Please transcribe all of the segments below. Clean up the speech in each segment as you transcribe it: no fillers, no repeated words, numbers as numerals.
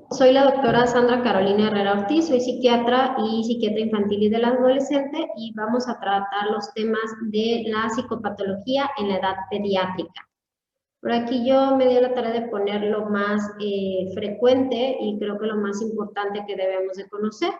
Soy la doctora Sandra Carolina Herrera Ortiz, soy psiquiatra y psiquiatra infantil y del adolescente y vamos a tratar los temas de la psicopatología en la edad pediátrica. Por aquí yo me di la tarea de poner lo más frecuente y creo que lo más importante que debemos de conocer.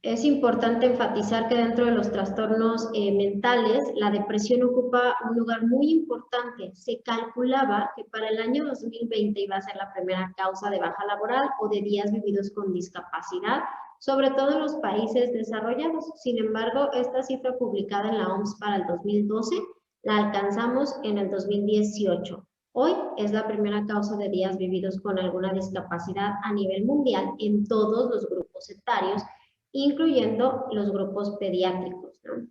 Es importante enfatizar que dentro de los trastornos mentales, la depresión ocupa un lugar muy importante. Se calculaba que para el año 2020 iba a ser la primera causa de baja laboral o de días vividos con discapacidad, sobre todo en los países desarrollados. Sin embargo, esta cifra publicada en la OMS para el 2012 la alcanzamos en el 2018. Hoy es la primera causa de días vividos con alguna discapacidad a nivel mundial en todos los grupos etarios, incluyendo los grupos pediátricos, ¿no?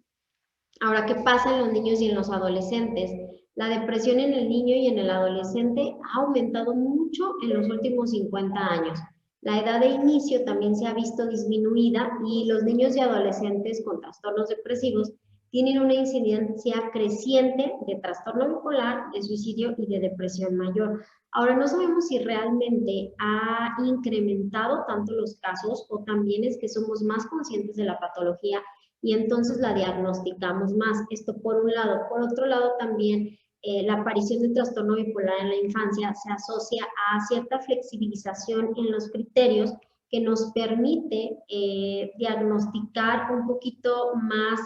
Ahora, ¿qué pasa en los niños y en los adolescentes? La depresión en el niño y en el adolescente ha aumentado mucho en los últimos 50 años. La edad de inicio también se ha visto disminuida y los niños y adolescentes con trastornos depresivos tienen una incidencia creciente de trastorno bipolar, de suicidio y de depresión mayor. Ahora, no sabemos si realmente ha incrementado tanto los casos o también es que somos más conscientes de la patología y entonces la diagnosticamos más. Esto por un lado. Por otro lado, también la aparición de trastorno bipolar en la infancia se asocia a cierta flexibilización en los criterios que nos permite diagnosticar un poquito más,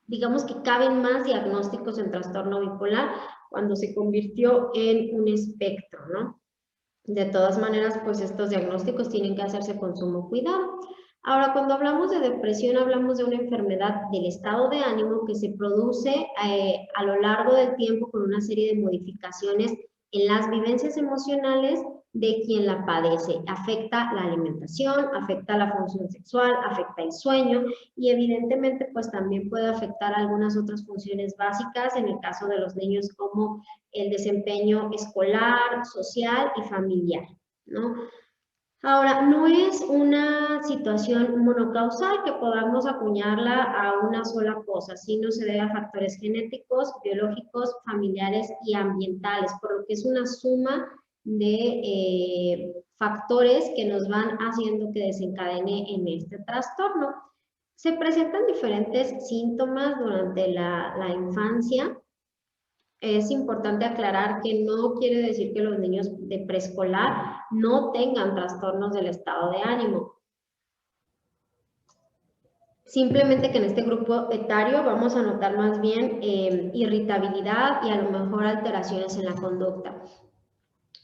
digamos que caben más diagnósticos en trastorno bipolar cuando se convirtió en un espectro, ¿no? De todas maneras, pues estos diagnósticos tienen que hacerse con sumo cuidado. Ahora, cuando hablamos de depresión, hablamos de una enfermedad del estado de ánimo que se produce a lo largo del tiempo con una serie de modificaciones en las vivencias emocionales de quien la padece. Afecta la alimentación, afecta la función sexual, afecta el sueño y evidentemente pues también puede afectar algunas otras funciones básicas en el caso de los niños como el desempeño escolar, social y familiar, ¿no? Ahora, no es una situación monocausal que podamos acuñarla a una sola cosa, sino se debe a factores genéticos, biológicos, familiares y ambientales, por lo que es una suma de factores que nos van haciendo que desencadene en este trastorno. Se presentan diferentes síntomas durante la infancia. Es importante aclarar que no quiere decir que los niños de preescolar no tengan trastornos del estado de ánimo. Simplemente que en este grupo etario vamos a notar más bien irritabilidad y a lo mejor alteraciones en la conducta.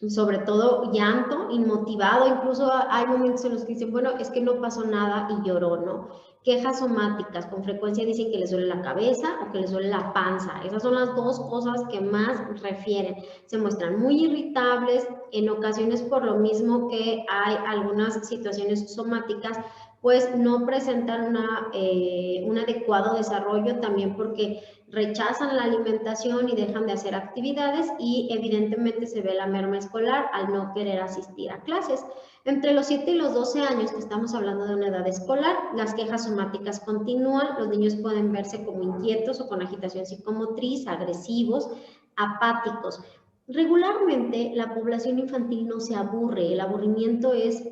Sobre todo llanto, inmotivado, incluso hay momentos en los que dicen, bueno, es que no pasó nada y lloró, ¿no? Quejas somáticas, con frecuencia dicen que les duele la cabeza o que les duele la panza. Esas son las dos cosas que más refieren. Se muestran muy irritables, en ocasiones por lo mismo que hay algunas situaciones somáticas, pues no presentan un adecuado desarrollo también porque rechazan la alimentación y dejan de hacer actividades y evidentemente se ve la merma escolar al no querer asistir a clases. Entre los 7 y los 12 años, que estamos hablando de una edad escolar, las quejas somáticas continúan, los niños pueden verse como inquietos o con agitación psicomotriz, agresivos, apáticos. Regularmente la población infantil no se aburre, el aburrimiento es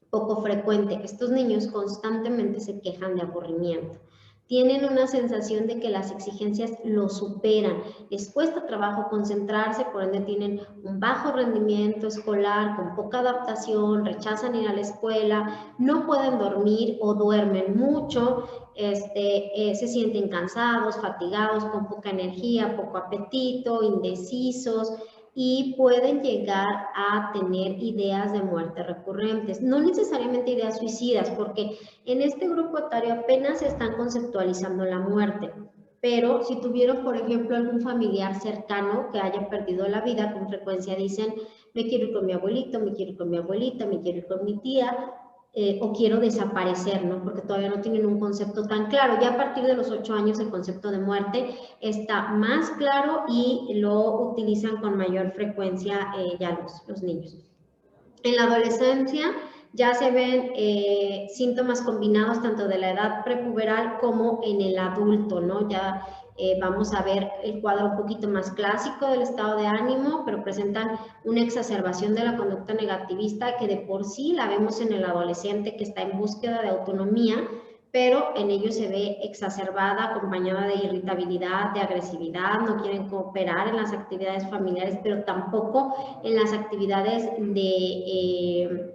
poco frecuente. Estos niños constantemente se quejan de aburrimiento. Tienen una sensación de que las exigencias los superan, les cuesta trabajo concentrarse, por ende tienen un bajo rendimiento escolar, con poca adaptación, rechazan ir a la escuela, no pueden dormir o duermen mucho, se sienten cansados, fatigados, con poca energía, poco apetito, indecisos, y pueden llegar a tener ideas de muerte recurrentes, no necesariamente ideas suicidas, porque en este grupo etario apenas se están conceptualizando la muerte, pero si tuvieron, por ejemplo, algún familiar cercano que haya perdido la vida, con frecuencia dicen, me quiero ir con mi abuelito, me quiero ir con mi abuelita, me quiero ir con mi tía, o quiero desaparecer, ¿no? Porque todavía no tienen un concepto tan claro. Ya a partir de los 8 años el concepto de muerte está más claro y lo utilizan con mayor frecuencia ya los niños. En la adolescencia ya se ven síntomas combinados tanto de la edad prepuberal como en el adulto, ¿no? Ya vamos a ver el cuadro un poquito más clásico del estado de ánimo, pero presentan una exacerbación de la conducta negativista que de por sí la vemos en el adolescente que está en búsqueda de autonomía, pero en ellos se ve exacerbada, acompañada de irritabilidad, de agresividad, no quieren cooperar en las actividades familiares, pero tampoco en las actividades de,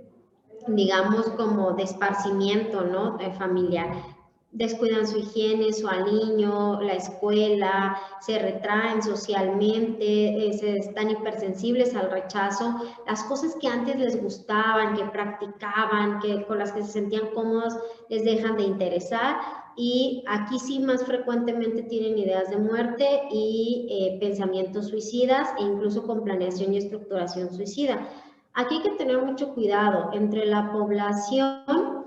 digamos, como de esparcimiento, ¿no? Familiar. Descuidan su higiene, su aliño, la escuela, se retraen socialmente, están hipersensibles al rechazo, las cosas que antes les gustaban, que practicaban, con las que se sentían cómodos, les dejan de interesar, y aquí sí más frecuentemente tienen ideas de muerte y pensamientos suicidas, e incluso con planeación y estructuración suicida. Aquí hay que tener mucho cuidado entre la población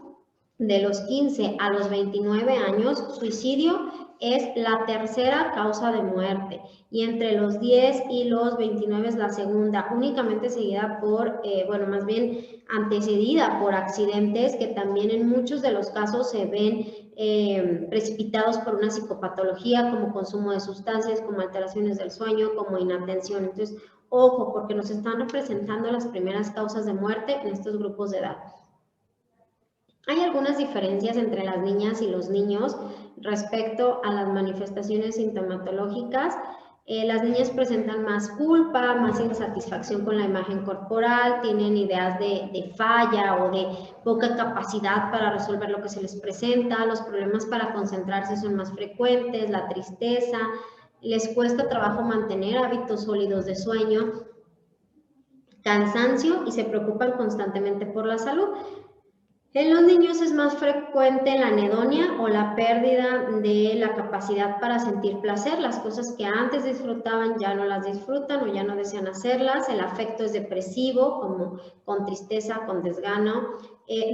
de los 15 a los 29 años. Suicidio es la tercera causa de muerte, y entre los 10 y los 29 es la segunda, únicamente seguida por, bueno, más bien antecedida por accidentes que también en muchos de los casos se ven precipitados por una psicopatología, como consumo de sustancias, como alteraciones del sueño, como inatención. Entonces, ojo, porque nos están representando las primeras causas de muerte en estos grupos de edad. Hay algunas diferencias entre las niñas y los niños respecto a las manifestaciones sintomatológicas. Las niñas presentan más culpa, más insatisfacción con la imagen corporal, tienen ideas de falla o de poca capacidad para resolver lo que se les presenta, los problemas para concentrarse son más frecuentes, la tristeza, les cuesta trabajo mantener hábitos sólidos de sueño, cansancio, y se preocupan constantemente por la salud. En los niños es más frecuente la anedonia o la pérdida de la capacidad para sentir placer. Las cosas que antes disfrutaban ya no las disfrutan o ya no desean hacerlas. El afecto es depresivo, como con tristeza, con desgano.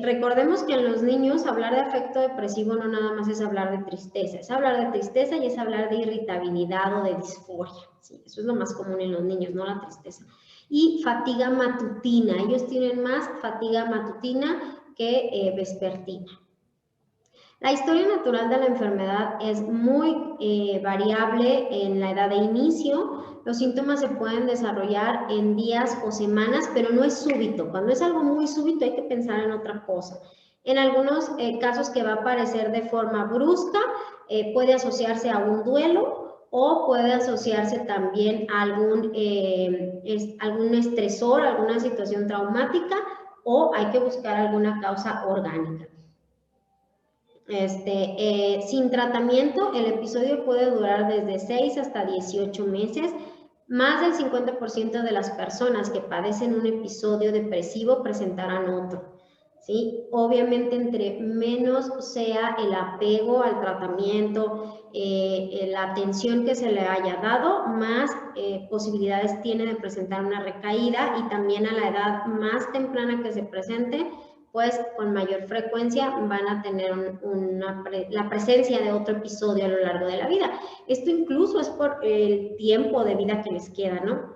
Recordemos que en los niños hablar de afecto depresivo no nada más es hablar de tristeza. Es hablar de tristeza y es hablar de irritabilidad o de disforia. Sí, eso es lo más común en los niños, no la tristeza. Y fatiga matutina. Ellos tienen más fatiga matutina que vespertina. La historia natural de la enfermedad es muy variable en la edad de inicio. Los síntomas se pueden desarrollar en días o semanas, pero no es súbito. Cuando es algo muy súbito hay que pensar en otra cosa. En algunos casos que va a aparecer de forma brusca, puede asociarse a un duelo o puede asociarse también a algún estresor, alguna situación traumática, o hay que buscar alguna causa orgánica. Sin tratamiento, el episodio puede durar desde 6 hasta 18 meses. Más del 50% de las personas que padecen un episodio depresivo presentarán otro. ¿Sí? Obviamente, entre menos sea el apego al tratamiento, la atención que se le haya dado, más posibilidades tiene de presentar una recaída, y también a la edad más temprana que se presente, pues con mayor frecuencia van a tener la presencia de otro episodio a lo largo de la vida. Esto incluso es por el tiempo de vida que les queda, ¿no?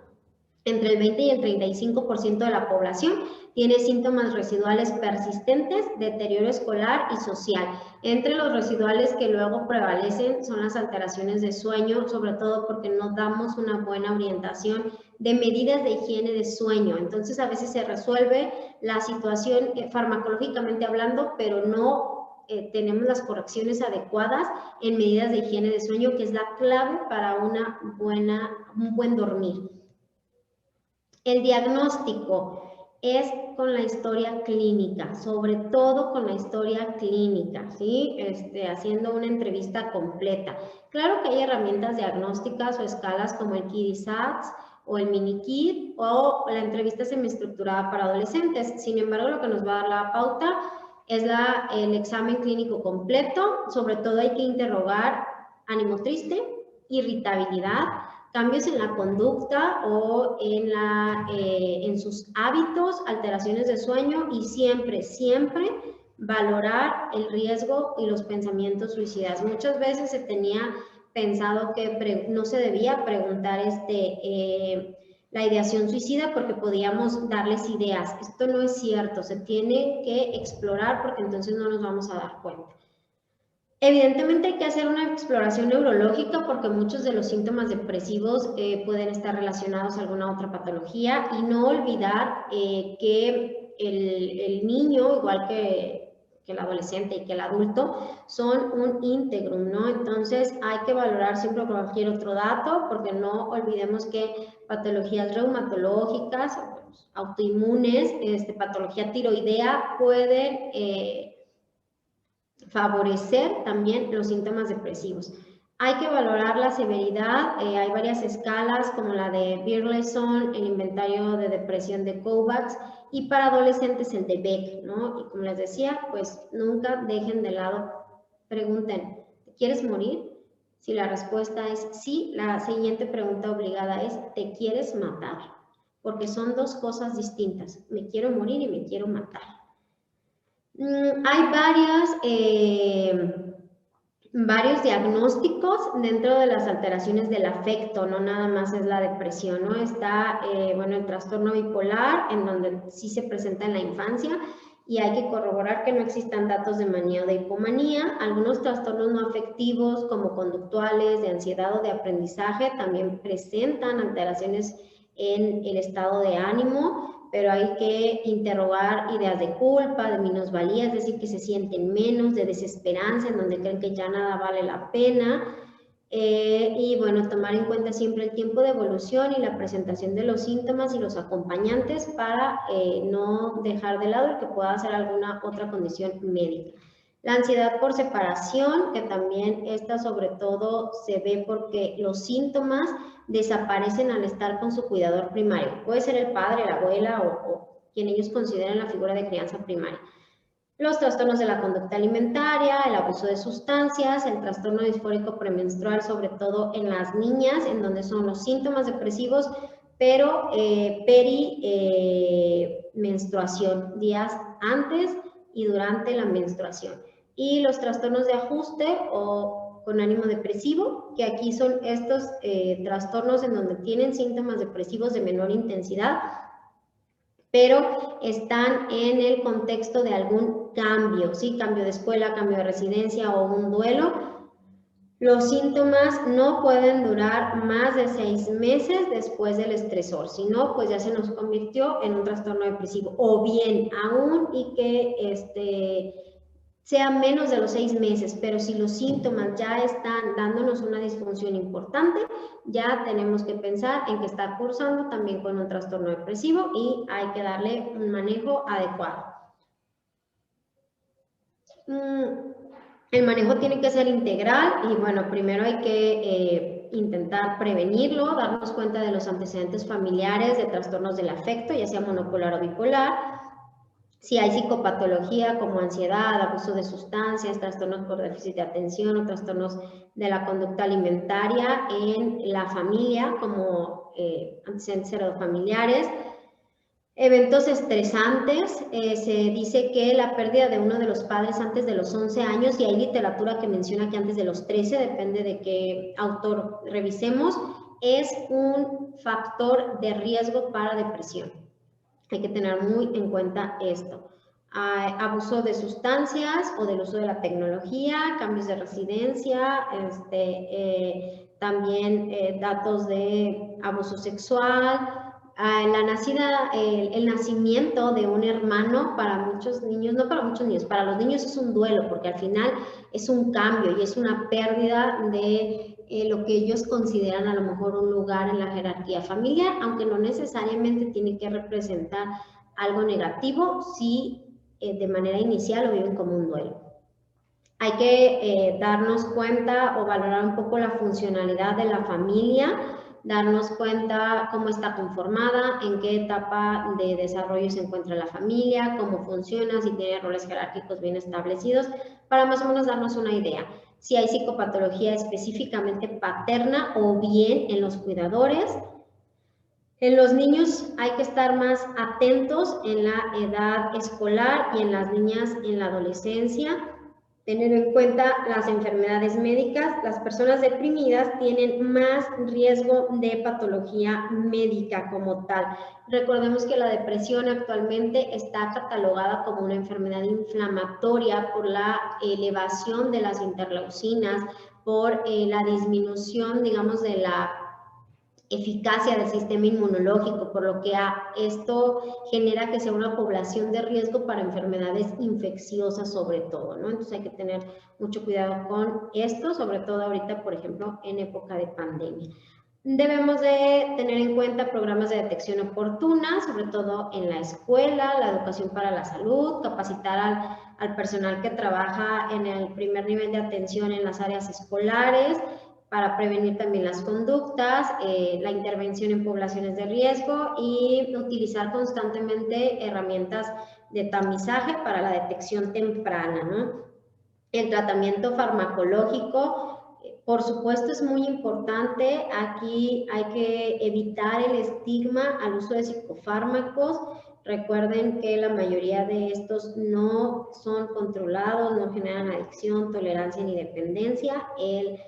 Entre el 20 y el 35% de la población tiene síntomas residuales persistentes, deterioro escolar y social. Entre los residuales que luego prevalecen son las alteraciones de sueño, sobre todo porque no damos una buena orientación de medidas de higiene de sueño. Entonces, a veces se resuelve la situación farmacológicamente hablando, pero no tenemos las correcciones adecuadas en medidas de higiene de sueño, que es la clave para un buen dormir. El diagnóstico es con la historia clínica, sobre todo con la historia clínica, ¿sí? Haciendo una entrevista completa. Claro que hay herramientas diagnósticas o escalas como el KIDI-SATS o el Mini-KID, o la entrevista semiestructurada para adolescentes. Sin embargo, lo que nos va a dar la pauta es el examen clínico completo. Sobre todo hay que interrogar ánimo triste, irritabilidad, cambios en la conducta o en sus hábitos, alteraciones de sueño, y siempre valorar el riesgo y los pensamientos suicidas. Muchas veces se tenía pensado que no se debía preguntar la ideación suicida porque podíamos darles ideas. Esto no es cierto, se tiene que explorar porque entonces no nos vamos a dar cuenta. Evidentemente hay que hacer una exploración neurológica porque muchos de los síntomas depresivos pueden estar relacionados a alguna otra patología, y no olvidar que el niño, igual que el adolescente y que el adulto, son un íntegrum, ¿no? Entonces hay que valorar siempre cualquier otro dato, porque no olvidemos que patologías reumatológicas, autoinmunes, patología tiroidea pueden favorecer también los síntomas depresivos. Hay que valorar la severidad, hay varias escalas como la de Birlesson, el inventario de depresión de Kovacs, y para adolescentes el de Beck, ¿no? Y como les decía, pues nunca dejen de lado, pregunten, ¿te quieres morir? Si la respuesta es sí, la siguiente pregunta obligada es, ¿te quieres matar? Porque son dos cosas distintas, me quiero morir y me quiero matar. Hay varios diagnósticos dentro de las alteraciones del afecto, no nada más es la depresión, ¿no? Está, bueno, el trastorno bipolar, en donde sí se presenta en la infancia, y hay que corroborar que no existan datos de manía o de hipomanía. Algunos trastornos no afectivos, como conductuales, de ansiedad o de aprendizaje, también presentan alteraciones en el estado de ánimo, pero hay que interrogar ideas de culpa, de minusvalía, es decir, que se sienten menos, de desesperanza, en donde creen que ya nada vale la pena. Y bueno, tomar en cuenta siempre el tiempo de evolución y la presentación de los síntomas y los acompañantes para no dejar de lado el que pueda ser alguna otra condición médica. La ansiedad por separación, que también esta sobre todo se ve porque los síntomas desaparecen al estar con su cuidador primario. Puede ser el padre, la abuela o quien ellos consideren la figura de crianza primaria. Los trastornos de la conducta alimentaria, el abuso de sustancias, el trastorno disfórico premenstrual, sobre todo en las niñas, en donde son los síntomas depresivos, pero menstruación, días antes y durante la menstruación. Y los trastornos de ajuste o con ánimo depresivo, que aquí son estos trastornos en donde tienen síntomas depresivos de menor intensidad, pero están en el contexto de algún cambio, ¿sí? Cambio de escuela, cambio de residencia o un duelo. Los síntomas no pueden durar más de 6 meses después del estresor, si no, pues ya se nos convirtió en un trastorno depresivo. O bien, aún y que sea menos de los 6 meses, pero si los síntomas ya están dándonos una disfunción importante, ya tenemos que pensar en que está cursando también con un trastorno depresivo y hay que darle un manejo adecuado. El manejo tiene que ser integral y bueno, primero hay que intentar prevenirlo, darnos cuenta de los antecedentes familiares de trastornos del afecto, ya sea monopolar o bipolar. Si hay psicopatología como ansiedad, abuso de sustancias, trastornos por déficit de atención o trastornos de la conducta alimentaria en la familia como antecedentes heredofamiliares. Eventos estresantes, se dice que la pérdida de uno de los padres antes de los 11 años, y hay literatura que menciona que antes de los 13, depende de qué autor revisemos, es un factor de riesgo para depresión. Hay que tener muy en cuenta esto. Abuso de sustancias o del uso de la tecnología, cambios de residencia, también datos de abuso sexual, el nacimiento de un hermano para muchos niños, no para muchos niños, para los niños es un duelo, porque al final es un cambio y es una pérdida de lo que ellos consideran a lo mejor un lugar en la jerarquía familiar, aunque no necesariamente tiene que representar algo negativo, si de manera inicial lo viven como un duelo. Hay que darnos cuenta o valorar un poco la funcionalidad de la familia, darnos cuenta cómo está conformada, en qué etapa de desarrollo se encuentra la familia, cómo funciona, si tiene roles jerárquicos bien establecidos, para más o menos darnos una idea. Si hay psicopatología específicamente paterna o bien en los cuidadores. En los niños hay que estar más atentos en la edad escolar y en las niñas en la adolescencia. Tener en cuenta las enfermedades médicas. Las personas deprimidas tienen más riesgo de patología médica como tal. Recordemos que la depresión actualmente está catalogada como una enfermedad inflamatoria por la elevación de las interleucinas, por la disminución, digamos, de la eficacia del sistema inmunológico, por lo que esto genera que sea una población de riesgo para enfermedades infecciosas sobre todo, ¿no? Entonces hay que tener mucho cuidado con esto, sobre todo ahorita, por ejemplo, en época de pandemia. Debemos de tener en cuenta programas de detección oportuna, sobre todo en la escuela, la educación para la salud, capacitar al personal que trabaja en el primer nivel de atención en las áreas escolares, para prevenir también las conductas, la intervención en poblaciones de riesgo y utilizar constantemente herramientas de tamizaje para la detección temprana, ¿no? El tratamiento farmacológico, por supuesto, es muy importante. Aquí hay que evitar el estigma al uso de psicofármacos. Recuerden que la mayoría de estos no son controlados, no generan adicción, tolerancia ni dependencia. El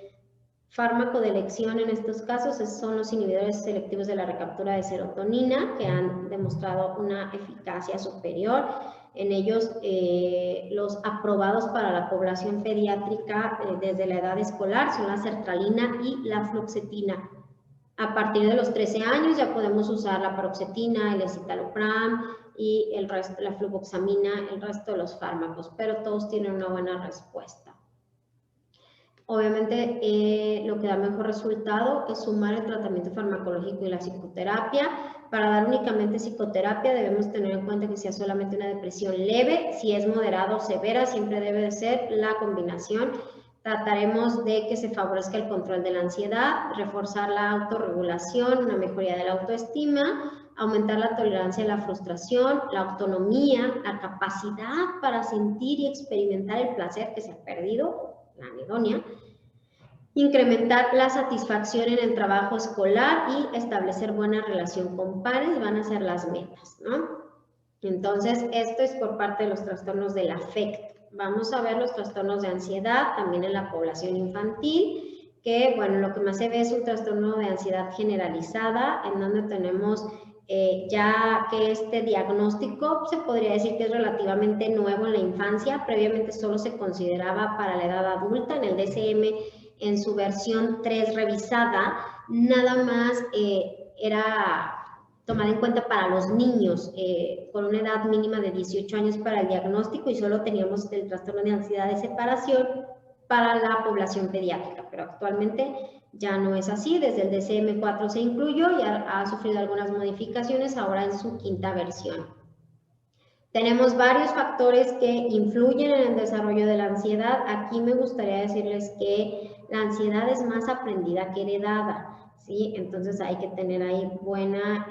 fármaco de elección en estos casos son los inhibidores selectivos de la recaptura de serotonina, que han demostrado una eficacia superior. En ellos, los aprobados para la población pediátrica desde la edad escolar son la sertralina y la fluoxetina. A partir de los 13 años ya podemos usar la paroxetina, el escitalopram y el resto, la fluvoxamina, el resto de los fármacos, pero todos tienen una buena respuesta. Obviamente, lo que da mejor resultado es sumar el tratamiento farmacológico y la psicoterapia. Para dar únicamente psicoterapia debemos tener en cuenta que sea solamente una depresión leve. Si es moderada o severa, siempre debe de ser la combinación. Trataremos de que se favorezca el control de la ansiedad, reforzar la autorregulación, una mejoría de la autoestima, aumentar la tolerancia a la frustración, la autonomía, la capacidad para sentir y experimentar el placer que se ha perdido, la anedonia, incrementar la satisfacción en el trabajo escolar y establecer buena relación con pares van a ser las metas, ¿no? Entonces, esto es por parte de los trastornos del afecto. Vamos a ver los trastornos de ansiedad también en la población infantil, que, bueno, lo que más se ve es un trastorno de ansiedad generalizada, en donde tenemos ya que este diagnóstico se podría decir que es relativamente nuevo en la infancia. Previamente solo se consideraba para la edad adulta. En el DSM, en su versión 3 revisada, nada más era tomada en cuenta para los niños con una edad mínima de 18 años para el diagnóstico, y solo teníamos el trastorno de ansiedad de separación para la población pediátrica, pero actualmente ya no es así. Desde el DSM-4 se incluyó y ha sufrido algunas modificaciones ahora en su quinta versión. Tenemos varios factores que influyen en el desarrollo de la ansiedad. Aquí me gustaría decirles que la ansiedad es más aprendida que heredada, ¿sí? Entonces hay que tener ahí buena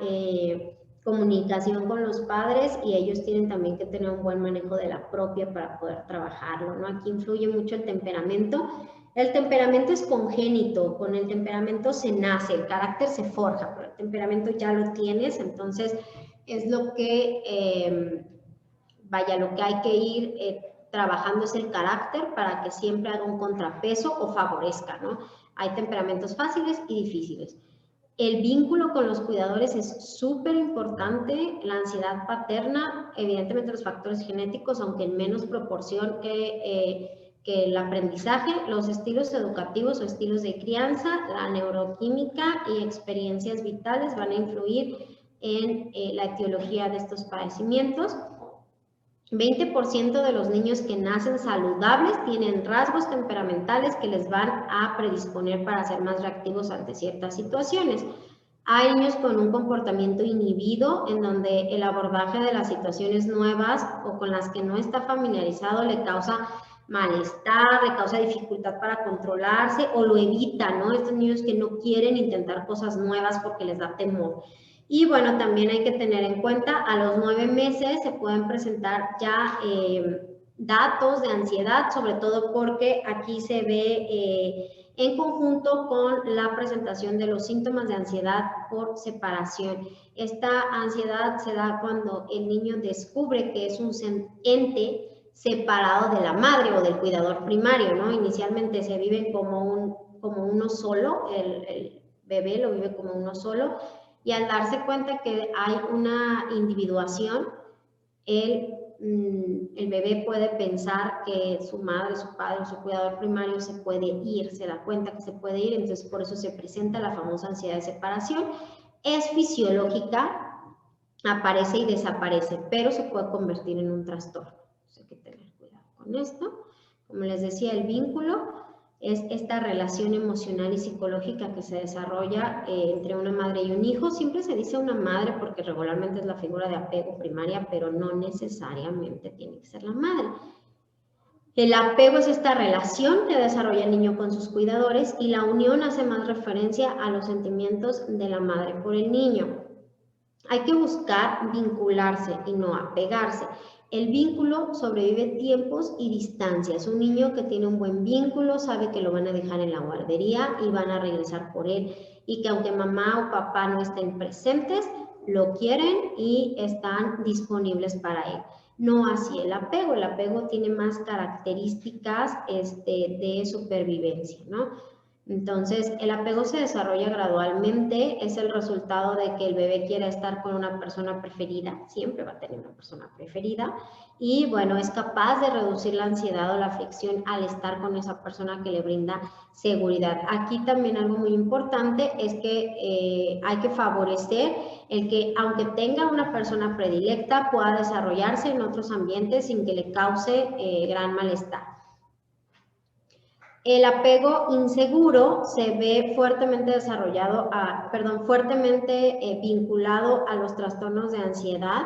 comunicación con los padres, y ellos tienen también que tener un buen manejo de la propia para poder trabajarlo, ¿no? Aquí influye mucho el temperamento. El temperamento es congénito, con el temperamento se nace, el carácter se forja, pero el temperamento ya lo tienes. Entonces es lo que, lo que hay que ir trabajando es el carácter para que siempre haga un contrapeso o favorezca, ¿no? Hay temperamentos fáciles y difíciles. El vínculo con los cuidadores es súper importante. La ansiedad paterna, evidentemente los factores genéticos, aunque en menos proporción que el aprendizaje, los estilos educativos o estilos de crianza, la neuroquímica y experiencias vitales van a influir en la etiología de estos padecimientos. 20% de los niños que nacen saludables tienen rasgos temperamentales que les van a predisponer para ser más reactivos ante ciertas situaciones. Hay niños con un comportamiento inhibido, en donde el abordaje de las situaciones nuevas o con las que no está familiarizado le causa malestar, le causa dificultad para controlarse o lo evita, ¿no? Estos niños que no quieren intentar cosas nuevas porque les da temor. Y bueno, también hay que tener en cuenta, a los 9 meses se pueden presentar ya datos de ansiedad, sobre todo porque aquí se ve en conjunto con la presentación de los síntomas de ansiedad por separación. Esta ansiedad se da cuando el niño descubre que es un ente separado de la madre o del cuidador primario, ¿no? Inicialmente se viven como uno solo, el bebé lo vive como uno solo, y al darse cuenta que hay una individuación, el bebé puede pensar que su madre, su padre o su cuidador primario se puede ir, se da cuenta que se puede ir, entonces por eso se presenta la famosa ansiedad de separación. Es fisiológica, aparece y desaparece, pero se puede convertir en un trastorno. Hay que tener cuidado con esto. Como les decía, el vínculo es esta relación emocional y psicológica que se desarrolla entre una madre y un hijo. Siempre se dice una madre porque regularmente es la figura de apego primaria, pero no necesariamente tiene que ser la madre. El apego es esta relación que desarrolla el niño con sus cuidadores y la unión hace más referencia a los sentimientos de la madre por el niño. Hay que buscar vincularse y no apegarse. El vínculo sobrevive tiempos y distancias. Un niño que tiene un buen vínculo sabe que lo van a dejar en la guardería y van a regresar por él. Y que aunque mamá o papá no estén presentes, lo quieren y están disponibles para él. No así el apego. El apego tiene más características de supervivencia, ¿no? Entonces, el apego se desarrolla gradualmente, es el resultado de que el bebé quiera estar con una persona preferida, siempre va a tener una persona preferida, y bueno, es capaz de reducir la ansiedad o la aflicción al estar con esa persona que le brinda seguridad. Aquí también algo muy importante es que hay que favorecer el que, aunque tenga una persona predilecta, pueda desarrollarse en otros ambientes sin que le cause gran malestar. El apego inseguro se ve fuertemente vinculado a los trastornos de ansiedad.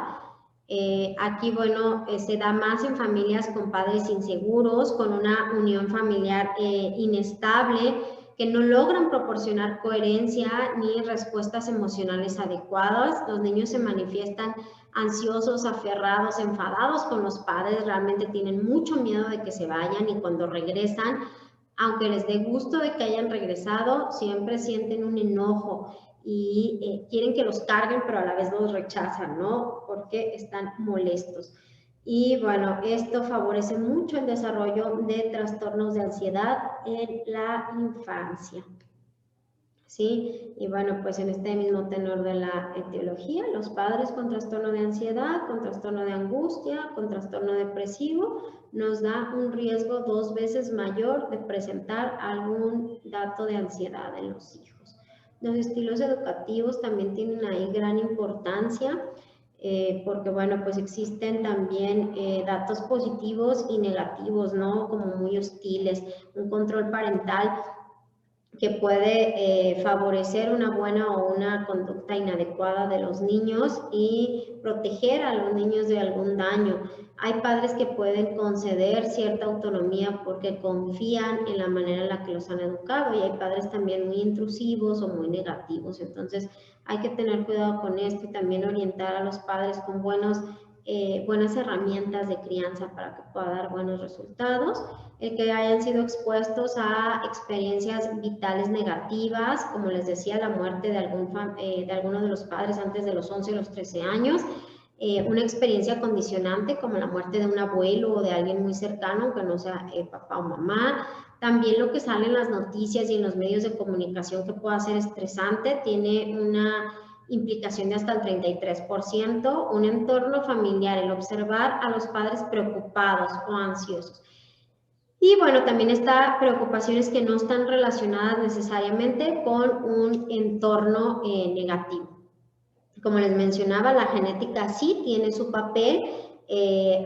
Aquí, bueno, se da más en familias con padres inseguros, con una unión familiar inestable, que no logran proporcionar coherencia ni respuestas emocionales adecuadas. Los niños se manifiestan ansiosos, aferrados, enfadados con los padres, realmente tienen mucho miedo de que se vayan y cuando regresan, aunque les dé gusto de que hayan regresado, siempre sienten un enojo y quieren que los carguen, pero a la vez los rechazan, ¿no? Porque están molestos. Y bueno, esto favorece mucho el desarrollo de trastornos de ansiedad en la infancia. ¿Sí? Y bueno, pues en este mismo tenor de la etiología, los padres con trastorno de ansiedad, con trastorno de angustia, con trastorno depresivo, nos da un riesgo 2 veces mayor de presentar algún dato de ansiedad en los hijos. Los estilos educativos también tienen ahí gran importancia, porque bueno, pues existen también datos positivos y negativos, ¿no? Como muy hostiles, un control parental que puede favorecer una buena o una conducta inadecuada de los niños y proteger a los niños de algún daño. Hay padres que pueden conceder cierta autonomía porque confían en la manera en la que los han educado y hay padres también muy intrusivos o muy negativos. Entonces hay que tener cuidado con esto y también orientar a los padres con buenas herramientas de crianza para que pueda dar buenos resultados. El que hayan sido expuestos a experiencias vitales negativas, como les decía, la muerte de alguno de los padres antes de los 11 o los 13 años, una experiencia condicionante como la muerte de un abuelo o de alguien muy cercano, aunque no sea papá o mamá. También lo que sale en las noticias y en los medios de comunicación que pueda ser estresante, tiene una implicación de hasta el 33%, un entorno familiar, el observar a los padres preocupados o ansiosos. Y bueno, también está preocupaciones que no están relacionadas necesariamente con un entorno negativo. Como les mencionaba, la genética sí tiene su papel.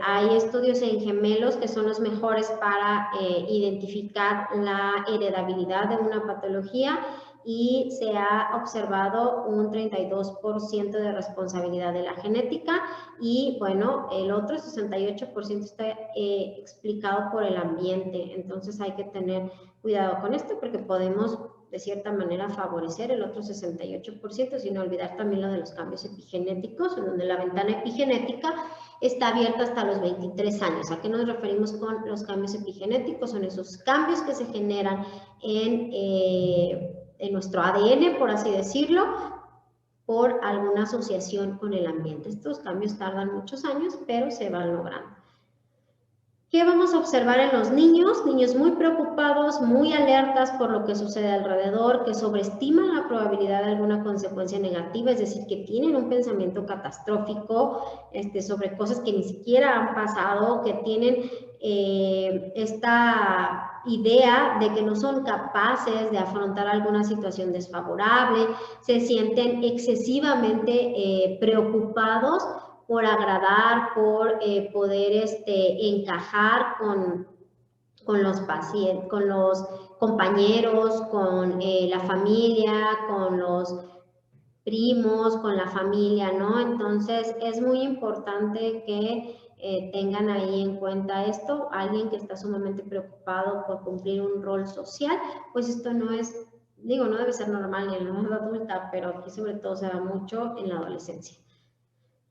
Hay estudios en gemelos que son los mejores para identificar la heredabilidad de una patología y se ha observado un 32% de responsabilidad de la genética y bueno, el otro 68% está explicado por el ambiente. Entonces hay que tener cuidado con esto porque podemos de cierta manera favorecer el otro 68%, sin olvidar también lo de los cambios epigenéticos, en donde la ventana epigenética está abierta hasta los 23 años. ¿A qué nos referimos con los cambios epigenéticos? Son esos cambios que se generan en nuestro ADN, por así decirlo, por alguna asociación con el ambiente. Estos cambios tardan muchos años, pero se van logrando. ¿Qué vamos a observar en los niños? Niños muy preocupados, muy alertas por lo que sucede alrededor, que sobreestiman la probabilidad de alguna consecuencia negativa, es decir, que tienen un pensamiento catastrófico sobre cosas que ni siquiera han pasado, que tienen esta idea de que no son capaces de afrontar alguna situación desfavorable, se sienten excesivamente preocupados por agradar, por poder encajar con los pacientes, con los compañeros, con la familia, con los primos, con la familia, ¿no? Entonces es muy importante que tengan ahí en cuenta esto. Alguien que está sumamente preocupado por cumplir un rol social, pues esto no es, digo, no debe ser normal en la edad adulta, pero aquí sobre todo se da mucho en la adolescencia.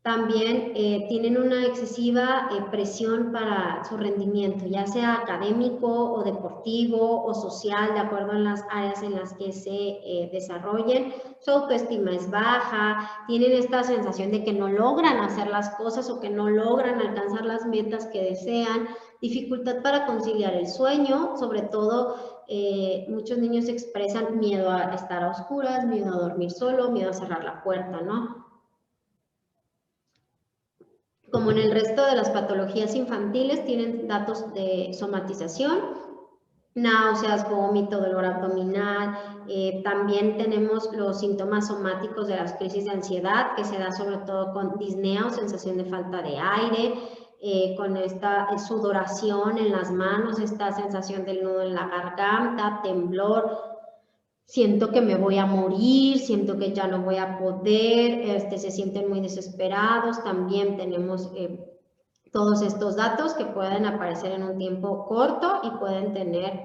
También tienen una excesiva presión para su rendimiento, ya sea académico o deportivo o social, de acuerdo en las áreas en las que se desarrollen. Su autoestima es baja, tienen esta sensación de que no logran hacer las cosas o que no logran alcanzar las metas que desean, dificultad para conciliar el sueño, sobre todo muchos niños expresan miedo a estar a oscuras, miedo a dormir solo, miedo a cerrar la puerta, ¿no? Como en el resto de las patologías infantiles, tienen datos de somatización, náuseas, vómito, dolor abdominal. También tenemos los síntomas somáticos de las crisis de ansiedad, que se da sobre todo con disnea o sensación de falta de aire, con esta sudoración en las manos, esta sensación del nudo en la garganta, temblor. Siento que me voy a morir, siento que ya no voy a poder, se sienten muy desesperados. También tenemos todos estos datos que pueden aparecer en un tiempo corto y pueden tener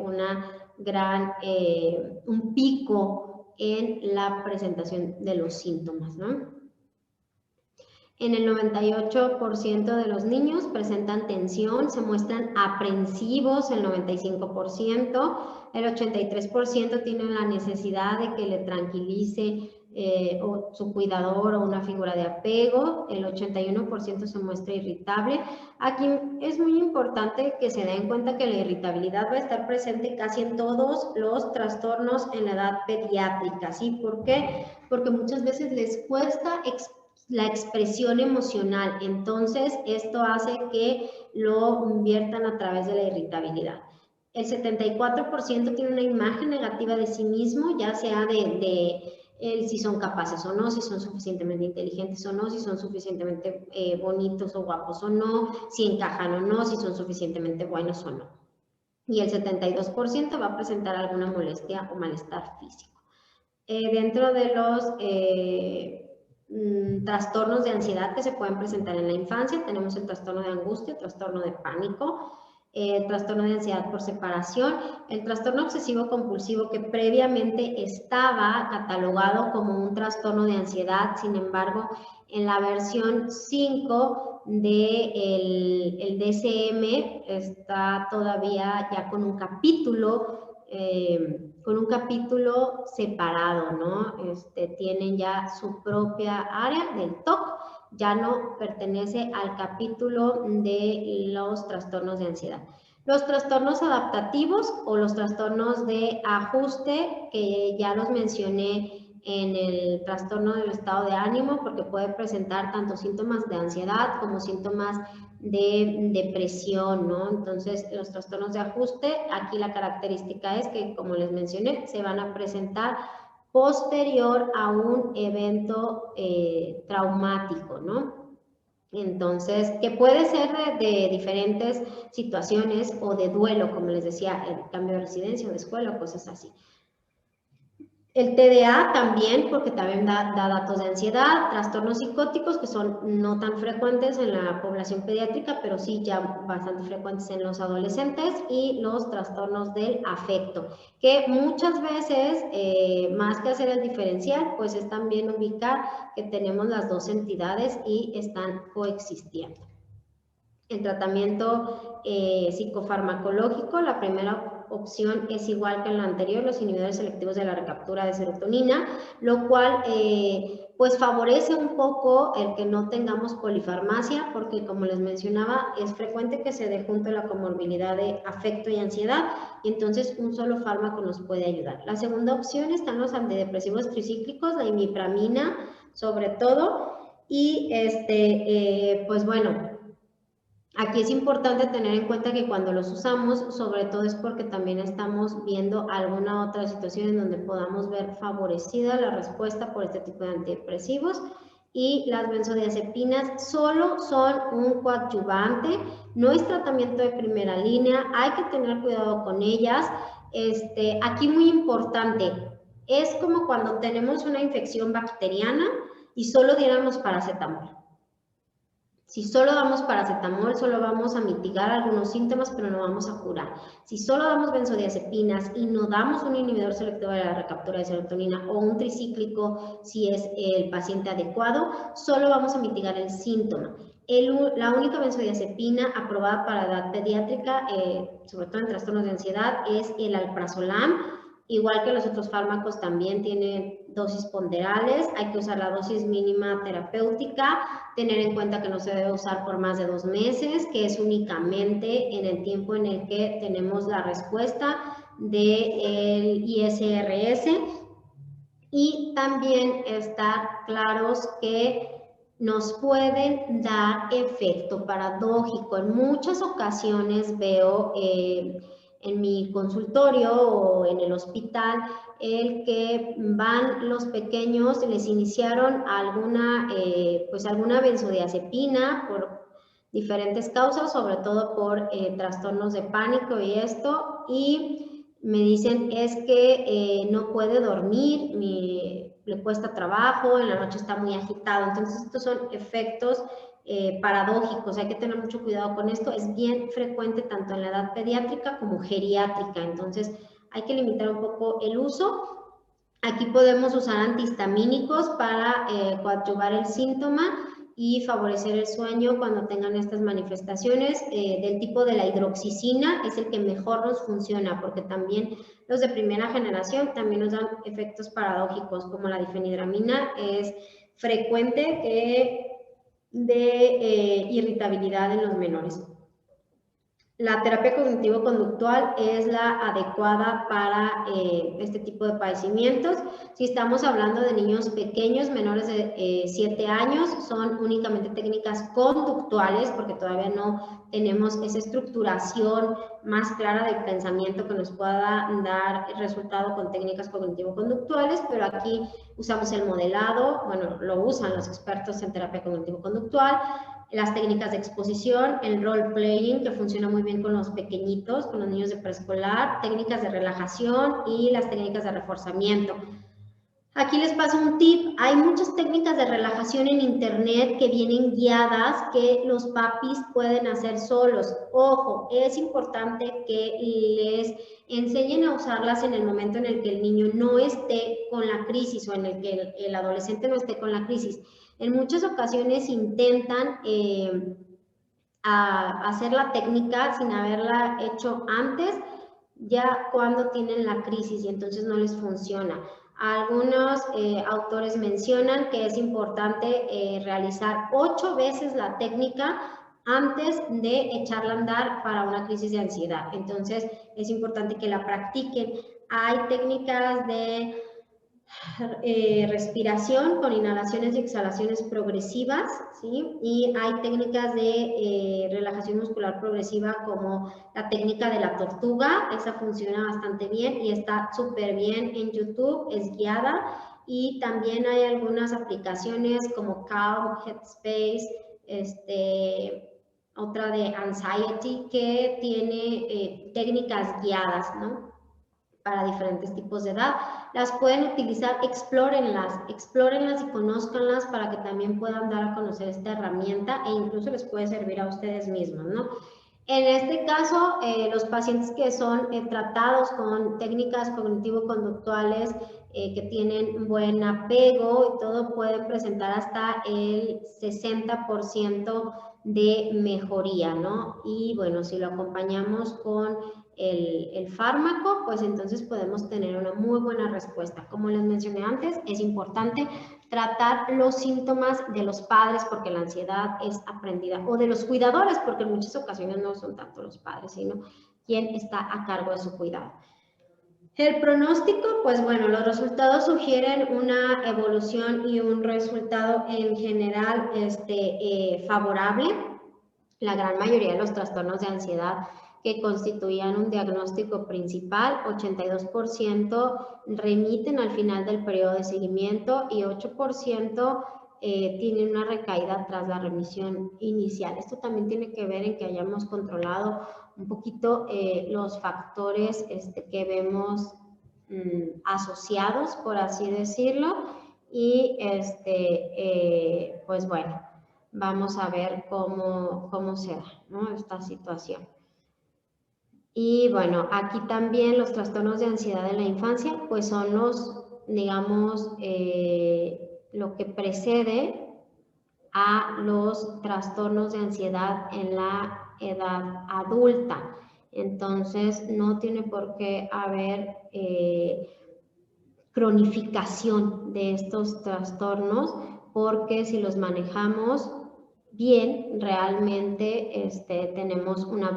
un pico en la presentación de los síntomas, ¿no? En el 98% de los niños presentan tensión, se muestran aprensivos el 95%, el 83% tienen la necesidad de que le tranquilice o su cuidador o una figura de apego, el 81% se muestra irritable. Aquí es muy importante que se den cuenta que la irritabilidad va a estar presente casi en todos los trastornos en la edad pediátrica, ¿sí? ¿Por qué? Porque muchas veces les cuesta la expresión emocional, entonces esto hace que lo inviertan a través de la irritabilidad. El 74% tiene una imagen negativa de sí mismo, ya sea de si son capaces o no, si son suficientemente inteligentes o no, si son suficientemente bonitos o guapos o no, si encajan o no, si son suficientemente buenos o no. Y el 72% va a presentar alguna molestia o malestar físico. Dentro de los trastornos de ansiedad que se pueden presentar en la infancia, tenemos el trastorno de angustia, el trastorno de pánico, el trastorno de ansiedad por separación, el trastorno obsesivo compulsivo que previamente estaba catalogado como un trastorno de ansiedad, sin embargo, en la versión 5 del DSM está todavía ya con un capítulo separado, ¿no? Tienen ya su propia área del TOC, ya no pertenece al capítulo de los trastornos de ansiedad. Los trastornos adaptativos o los trastornos de ajuste, que ya los mencioné en el trastorno del estado de ánimo, porque puede presentar tanto síntomas de ansiedad como síntomas de depresión, ¿no? Entonces, los trastornos de ajuste, aquí la característica es que, como les mencioné, se van a presentar posterior a un evento traumático, ¿no? Entonces, que puede ser de diferentes situaciones o de duelo, como les decía, el cambio de residencia o de escuela, cosas así. El TDA también, porque también da datos de ansiedad, trastornos psicóticos que son no tan frecuentes en la población pediátrica, pero sí ya bastante frecuentes en los adolescentes, y los trastornos del afecto, que muchas veces, más que hacer el diferencial, pues es también ubicar que tenemos las dos entidades y están coexistiendo. El tratamiento psicofarmacológico, la primera opción es igual que en la anterior, los inhibidores selectivos de la recaptura de serotonina, lo cual pues favorece un poco el que no tengamos polifarmacia, porque como les mencionaba, es frecuente que se dé junto la comorbilidad de afecto y ansiedad, y entonces un solo fármaco nos puede ayudar. La segunda opción están los antidepresivos tricíclicos, la imipramina sobre todo, y pues bueno, aquí es importante tener en cuenta que cuando los usamos, sobre todo es porque también estamos viendo alguna otra situación en donde podamos ver favorecida la respuesta por este tipo de antidepresivos. Y las benzodiazepinas solo son un coadyuvante, no es tratamiento de primera línea, hay que tener cuidado con ellas. Aquí muy importante, es como cuando tenemos una infección bacteriana y solo diéramos paracetamol. Si solo damos paracetamol, solo vamos a mitigar algunos síntomas, pero no vamos a curar. Si solo damos benzodiazepinas y no damos un inhibidor selectivo de la recaptura de serotonina o un tricíclico, si es el paciente adecuado, solo vamos a mitigar el síntoma. La única benzodiazepina aprobada para edad pediátrica, sobre todo en trastornos de ansiedad, es el alprazolam. Igual que los otros fármacos, también tienen dosis ponderales, hay que usar la dosis mínima terapéutica, tener en cuenta que no se debe usar por más de 2 meses, que es únicamente en el tiempo en el que tenemos la respuesta del ISRS, y también estar claros que nos pueden dar efecto paradójico. En muchas ocasiones veo en mi consultorio o en el hospital el que van los pequeños, les iniciaron alguna benzodiazepina por diferentes causas, sobre todo por trastornos de pánico y esto, y me dicen es que no puede dormir, le cuesta trabajo, en la noche está muy agitado. Entonces estos son efectos paradójicos, hay que tener mucho cuidado con esto, es bien frecuente tanto en la edad pediátrica como geriátrica, entonces hay que limitar un poco el uso. Aquí podemos usar antihistamínicos para coadyuvar el síntoma y favorecer el sueño cuando tengan estas manifestaciones. Del tipo de la hidroxicina es el que mejor nos funciona, porque también los de primera generación también nos dan efectos paradójicos, como la difenidramina es frecuente que de irritabilidad en los menores. La terapia cognitivo-conductual es la adecuada para este tipo de padecimientos. Si estamos hablando de niños pequeños, menores de 7 años, son únicamente técnicas conductuales, porque todavía no tenemos esa estructuración más clara del pensamiento que nos pueda dar el resultado con técnicas cognitivo-conductuales, pero aquí usamos el modelado, bueno, lo usan los expertos en terapia cognitivo-conductual, las técnicas de exposición, el role-playing, que funciona muy bien con los pequeñitos, con los niños de preescolar, técnicas de relajación y las técnicas de reforzamiento. Aquí les paso un tip, hay muchas técnicas de relajación en internet que vienen guiadas que los papis pueden hacer solos. Ojo, es importante que les enseñen a usarlas en el momento en el que el niño no esté con la crisis o en el que el adolescente no esté con la crisis. En muchas ocasiones intentan hacer la técnica sin haberla hecho antes, ya cuando tienen la crisis, y entonces no les funciona. Algunos autores mencionan que es importante realizar 8 veces la técnica antes de echarla a andar para una crisis de ansiedad. Entonces es importante que la practiquen. Hay técnicas de respiración con inhalaciones y exhalaciones progresivas, ¿sí? Y hay técnicas de relajación muscular progresiva como la técnica de la tortuga, esa funciona bastante bien y está súper bien en YouTube, es guiada, y también hay algunas aplicaciones como Calm, Headspace, otra de Anxiety, que tiene técnicas guiadas, ¿no?, para diferentes tipos de edad. Las pueden utilizar, explórenlas y conózcanlas para que también puedan dar a conocer esta herramienta e incluso les puede servir a ustedes mismos, ¿no? En este caso, los pacientes que son tratados con técnicas cognitivo-conductuales que tienen buen apego y todo, pueden presentar hasta el 60% de mejoría, ¿no? Y bueno, si lo acompañamos con el fármaco, pues entonces podemos tener una muy buena respuesta. Como les mencioné antes, es importante tratar los síntomas de los padres porque la ansiedad es aprendida, o de los cuidadores porque en muchas ocasiones no son tanto los padres, sino quien está a cargo de su cuidado. El pronóstico, pues bueno, los resultados sugieren una evolución y un resultado en general favorable. La gran mayoría de los trastornos de ansiedad que constituían un diagnóstico principal, 82% remiten al final del periodo de seguimiento y 8% tienen una recaída tras la remisión inicial. Esto también tiene que ver en que hayamos controlado un poquito los factores que vemos asociados, por así decirlo, y pues bueno, vamos a ver cómo se da, ¿no?, esta situación. Y bueno, aquí también los trastornos de ansiedad en la infancia, pues son los, digamos, lo que precede a los trastornos de ansiedad en la edad adulta. Entonces, no tiene por qué haber cronificación de estos trastornos, porque si los manejamos bien, realmente tenemos una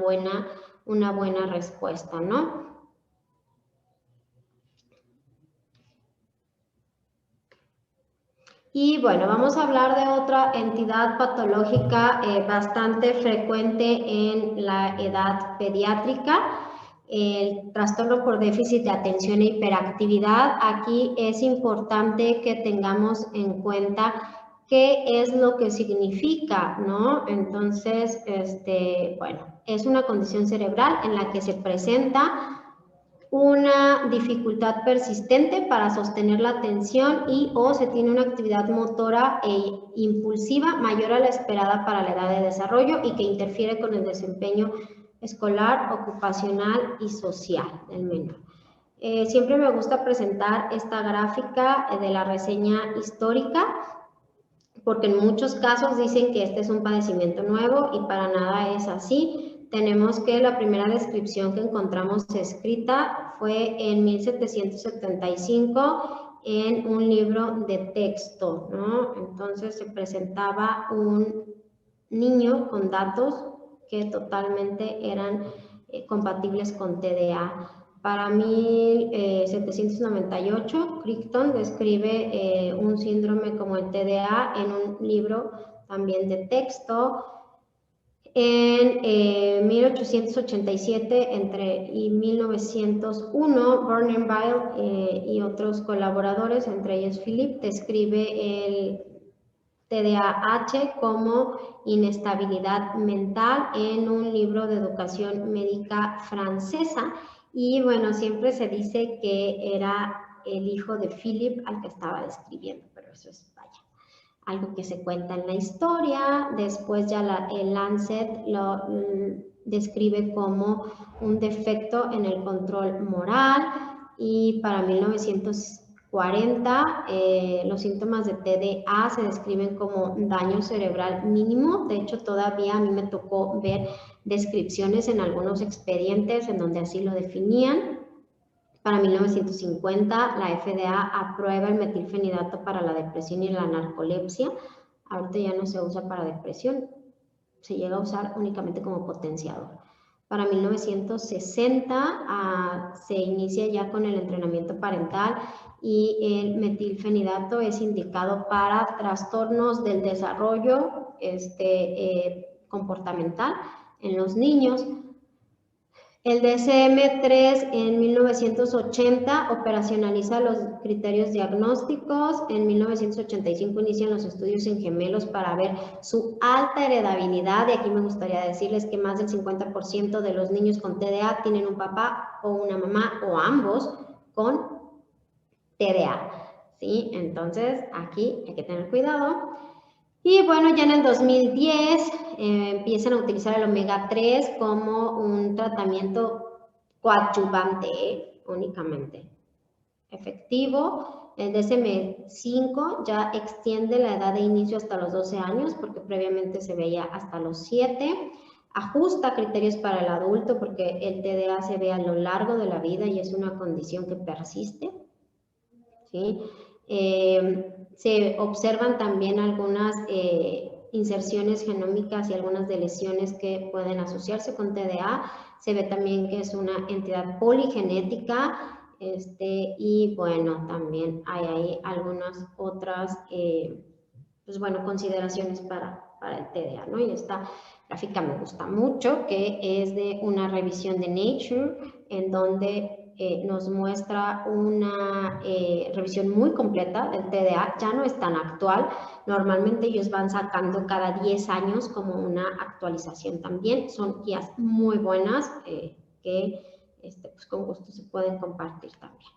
buena respuesta, ¿no? Y bueno, vamos a hablar de otra entidad patológica bastante frecuente en la edad pediátrica, el trastorno por déficit de atención e hiperactividad. Aquí es importante que tengamos en cuenta qué es lo que significa, ¿no? Entonces, bueno, es una condición cerebral en la que se presenta una dificultad persistente para sostener la atención y o se tiene una actividad motora e impulsiva mayor a la esperada para la edad de desarrollo y que interfiere con el desempeño escolar, ocupacional y social del menor. Siempre me gusta presentar esta gráfica de la reseña histórica, porque en muchos casos dicen que este es un padecimiento nuevo y para nada es así. Tenemos que la primera descripción que encontramos escrita fue en 1775 en un libro de texto, ¿no? Entonces se presentaba un niño con datos que totalmente eran compatibles con TDA. Para 1798, Crichton describe un síndrome como el TDA en un libro también de texto. En 1887 y 1901, Bernheim-Weil y otros colaboradores, entre ellos Philip, describe el TDAH como inestabilidad mental en un libro de educación médica francesa. Y bueno, siempre se dice que era el hijo de Philip al que estaba describiendo, pero eso es, vaya, algo que se cuenta en la historia. Después ya el Lancet lo describe como un defecto en el control moral, y para 1940 los síntomas de TDA se describen como daño cerebral mínimo. De hecho, todavía a mí me tocó ver descripciones en algunos expedientes en donde así lo definían. Para 1950, la FDA aprueba el metilfenidato para la depresión y la narcolepsia. Ahorita ya no se usa para depresión, se llega a usar únicamente como potenciador. Para 1960 se inicia ya con el entrenamiento parental y el metilfenidato es indicado para trastornos del desarrollo comportamental en los niños. El DSM-3 en 1980 operacionaliza los criterios diagnósticos. En 1985 inician los estudios en gemelos para ver su alta heredabilidad. Y aquí me gustaría decirles que más del 50% de los niños con TDA tienen un papá o una mamá o ambos con TDA, ¿sí? Entonces aquí hay que tener cuidado. Y bueno, ya en el 2010 empiezan a utilizar el omega 3 como un tratamiento coadyuvante únicamente efectivo. El DSM-5 ya extiende la edad de inicio hasta los 12 años, porque previamente se veía hasta los 7. Ajusta criterios para el adulto porque el TDA se ve a lo largo de la vida y es una condición que persiste, ¿sí? Se observan también algunas inserciones genómicas y algunas de lesiones que pueden asociarse con TDA. Se ve también que es una entidad poligenética, y bueno, también hay ahí algunas otras pues bueno, consideraciones para el TDA, ¿no? Y esta gráfica me gusta mucho, que es de una revisión de Nature, en donde nos muestra una revisión muy completa del TDA, ya no es tan actual, normalmente ellos van sacando cada 10 años como una actualización también, son guías muy buenas que pues con gusto se pueden compartir también.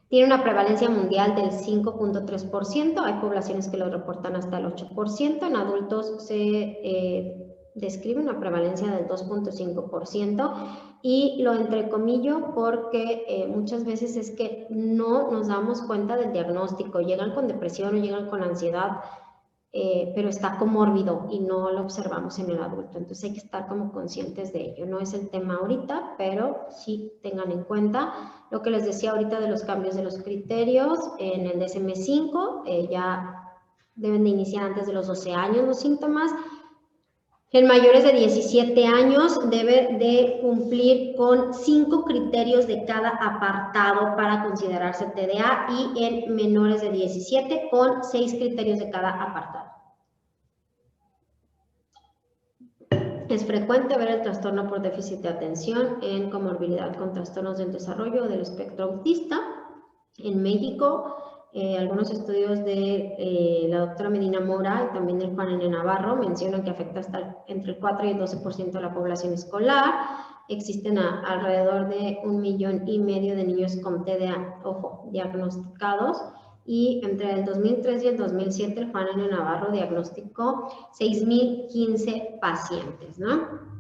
Tiene una prevalencia mundial del 5.3%, hay poblaciones que lo reportan hasta el 8%, en adultos se describe una prevalencia del 2.5% y lo entrecomillo porque muchas veces es que no nos damos cuenta del diagnóstico, llegan con depresión o llegan con ansiedad, pero está comórbido y no lo observamos en el adulto, entonces hay que estar como conscientes de ello. No es el tema ahorita, pero sí tengan en cuenta lo que les decía ahorita de los cambios de los criterios. En el DSM-5 ya deben de iniciar antes de los 12 años los síntomas. En mayores de 17 años debe de cumplir con 5 criterios de cada apartado para considerarse TDA y en menores de 17 con 6 criterios de cada apartado. Es frecuente ver el trastorno por déficit de atención en comorbilidad con trastornos del desarrollo del espectro autista. En México, algunos estudios de la doctora Medina Mora y también del Juan N. Navarro mencionan que afecta hasta entre el 4 y el 12% de la población escolar. Existen alrededor de 1,5 millones de niños con TDA, ojo, diagnosticados. Y entre el 2003 y el 2007 el Juan N. Navarro diagnosticó 6,015 pacientes, ¿no?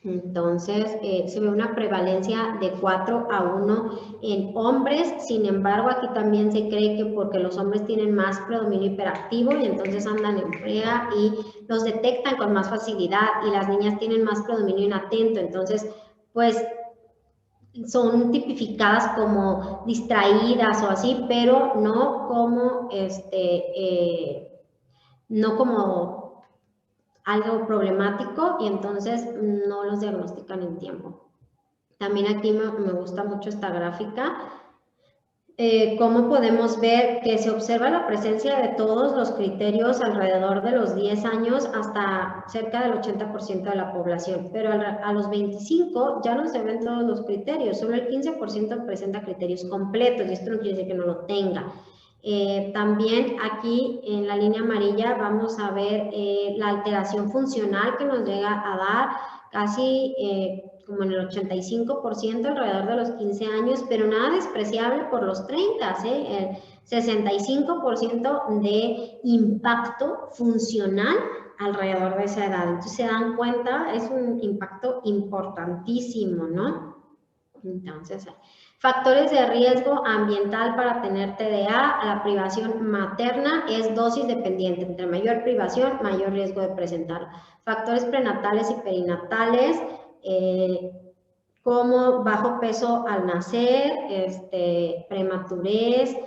Entonces, se ve una prevalencia de 4:1 en hombres. Sin embargo, aquí también se cree que porque los hombres tienen más predominio hiperactivo y entonces andan en frega y los detectan con más facilidad, y las niñas tienen más predominio inatento, entonces, pues, son tipificadas como distraídas o así, pero no como, no como algo problemático, y entonces no los diagnostican en tiempo. También aquí me gusta mucho esta gráfica, cómo podemos ver que se observa la presencia de todos los criterios alrededor de los 10 años hasta cerca del 80% de la población, pero a los 25 ya no se ven todos los criterios, solo el 15% presenta criterios completos, y esto no quiere decir que no lo tenga. También aquí en la línea amarilla vamos a ver la alteración funcional que nos llega a dar casi como en el 85% alrededor de los 15 años, pero nada despreciable por los 30, el 65% de impacto funcional alrededor de esa edad. Entonces se dan cuenta, es un impacto importantísimo, ¿no? Entonces, factores de riesgo ambiental para tener TDA, la privación materna es dosis dependiente. Entre mayor privación, mayor riesgo de presentarlo. Factores prenatales y perinatales, como bajo peso al nacer, prematurez,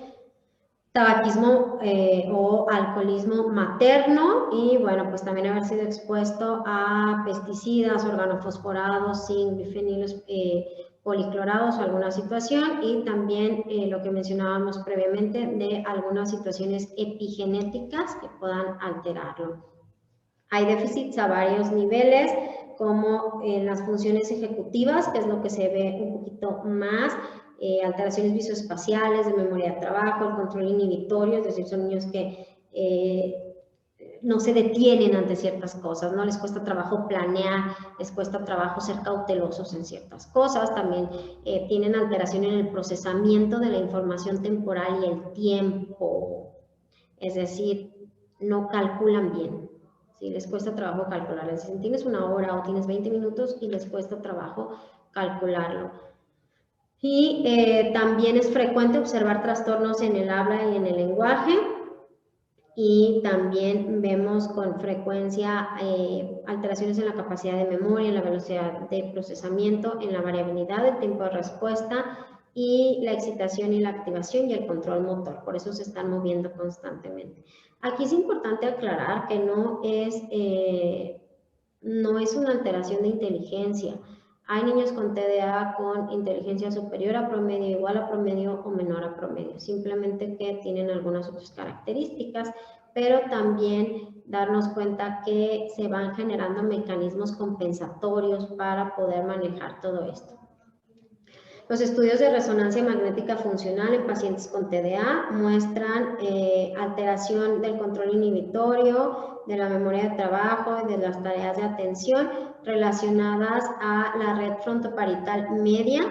tabaquismo o alcoholismo materno, y bueno, pues también haber sido expuesto a pesticidas, organofosforados, zinc, bifenilos policlorados o alguna situación, y también lo que mencionábamos previamente de algunas situaciones epigenéticas que puedan alterarlo. Hay déficits a varios niveles, como en las funciones ejecutivas, que es lo que se ve un poquito más, alteraciones visoespaciales, de memoria de trabajo, el control inhibitorio, es decir, son niños que no se detienen ante ciertas cosas, ¿no? Les cuesta trabajo planear, les cuesta trabajo ser cautelosos en ciertas cosas, también tienen alteración en el procesamiento de la información temporal y el tiempo, es decir, no calculan bien. ¿Sí? Les cuesta trabajo calcular. Es decir, tienes 1 hora o tienes 20 minutos y les cuesta trabajo calcularlo. Y también es frecuente observar trastornos en el habla y en el lenguaje. y también vemos con frecuencia alteraciones en la capacidad de memoria, en la velocidad de procesamiento, en la variabilidad del tiempo de respuesta y la excitación y la activación y el control motor. Por eso se están moviendo constantemente. Aquí es importante aclarar que no es una alteración de inteligencia. Hay niños con TDA con inteligencia superior a promedio, igual a promedio o menor a promedio, simplemente que tienen algunas otras características, pero también darnos cuenta que se van generando mecanismos compensatorios para poder manejar todo esto. Los estudios de resonancia magnética funcional en pacientes con TDA muestran alteración del control inhibitorio, de la memoria de trabajo y de las tareas de atención relacionadas a la red frontoparietal media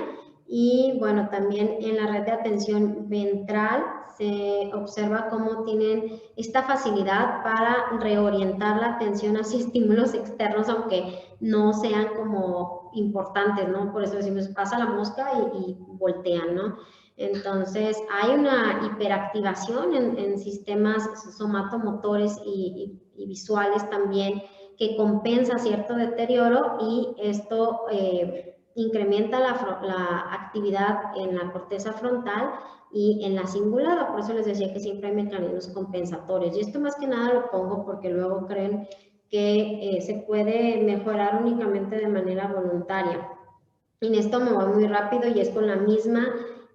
y bueno, también en la red de atención ventral se observa cómo tienen esta facilidad para reorientar la atención hacia estímulos externos, aunque no sean como importantes, ¿no? Por eso decimos, pasa la mosca y voltean, ¿no? Entonces, hay una hiperactivación en sistemas somatomotores y visuales también que compensa cierto deterioro y esto incrementa la actividad en la corteza frontal y en la cingulada. Por eso les decía que siempre hay mecanismos compensatorios. Y esto más que nada lo pongo porque luego creen que se puede mejorar únicamente de manera voluntaria. En esto me voy muy rápido y es con la misma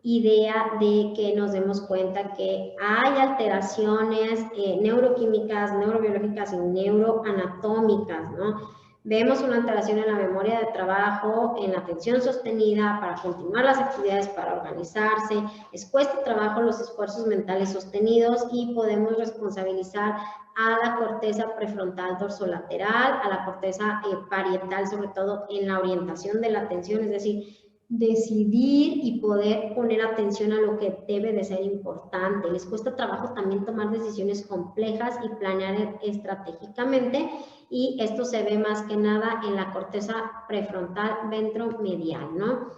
idea de que nos demos cuenta que hay alteraciones neuroquímicas, neurobiológicas y neuroanatómicas, ¿no? Vemos una alteración en la memoria de trabajo, en la atención sostenida para continuar las actividades, para organizarse. Les cuesta trabajo los esfuerzos mentales sostenidos y podemos responsabilizar a la corteza prefrontal dorsolateral, a la corteza parietal, sobre todo en la orientación de la atención, es decir, decidir y poder poner atención a lo que debe de ser importante. Les cuesta trabajo también tomar decisiones complejas y planear estratégicamente, y esto se ve más que nada en la corteza prefrontal ventromedial, ¿no?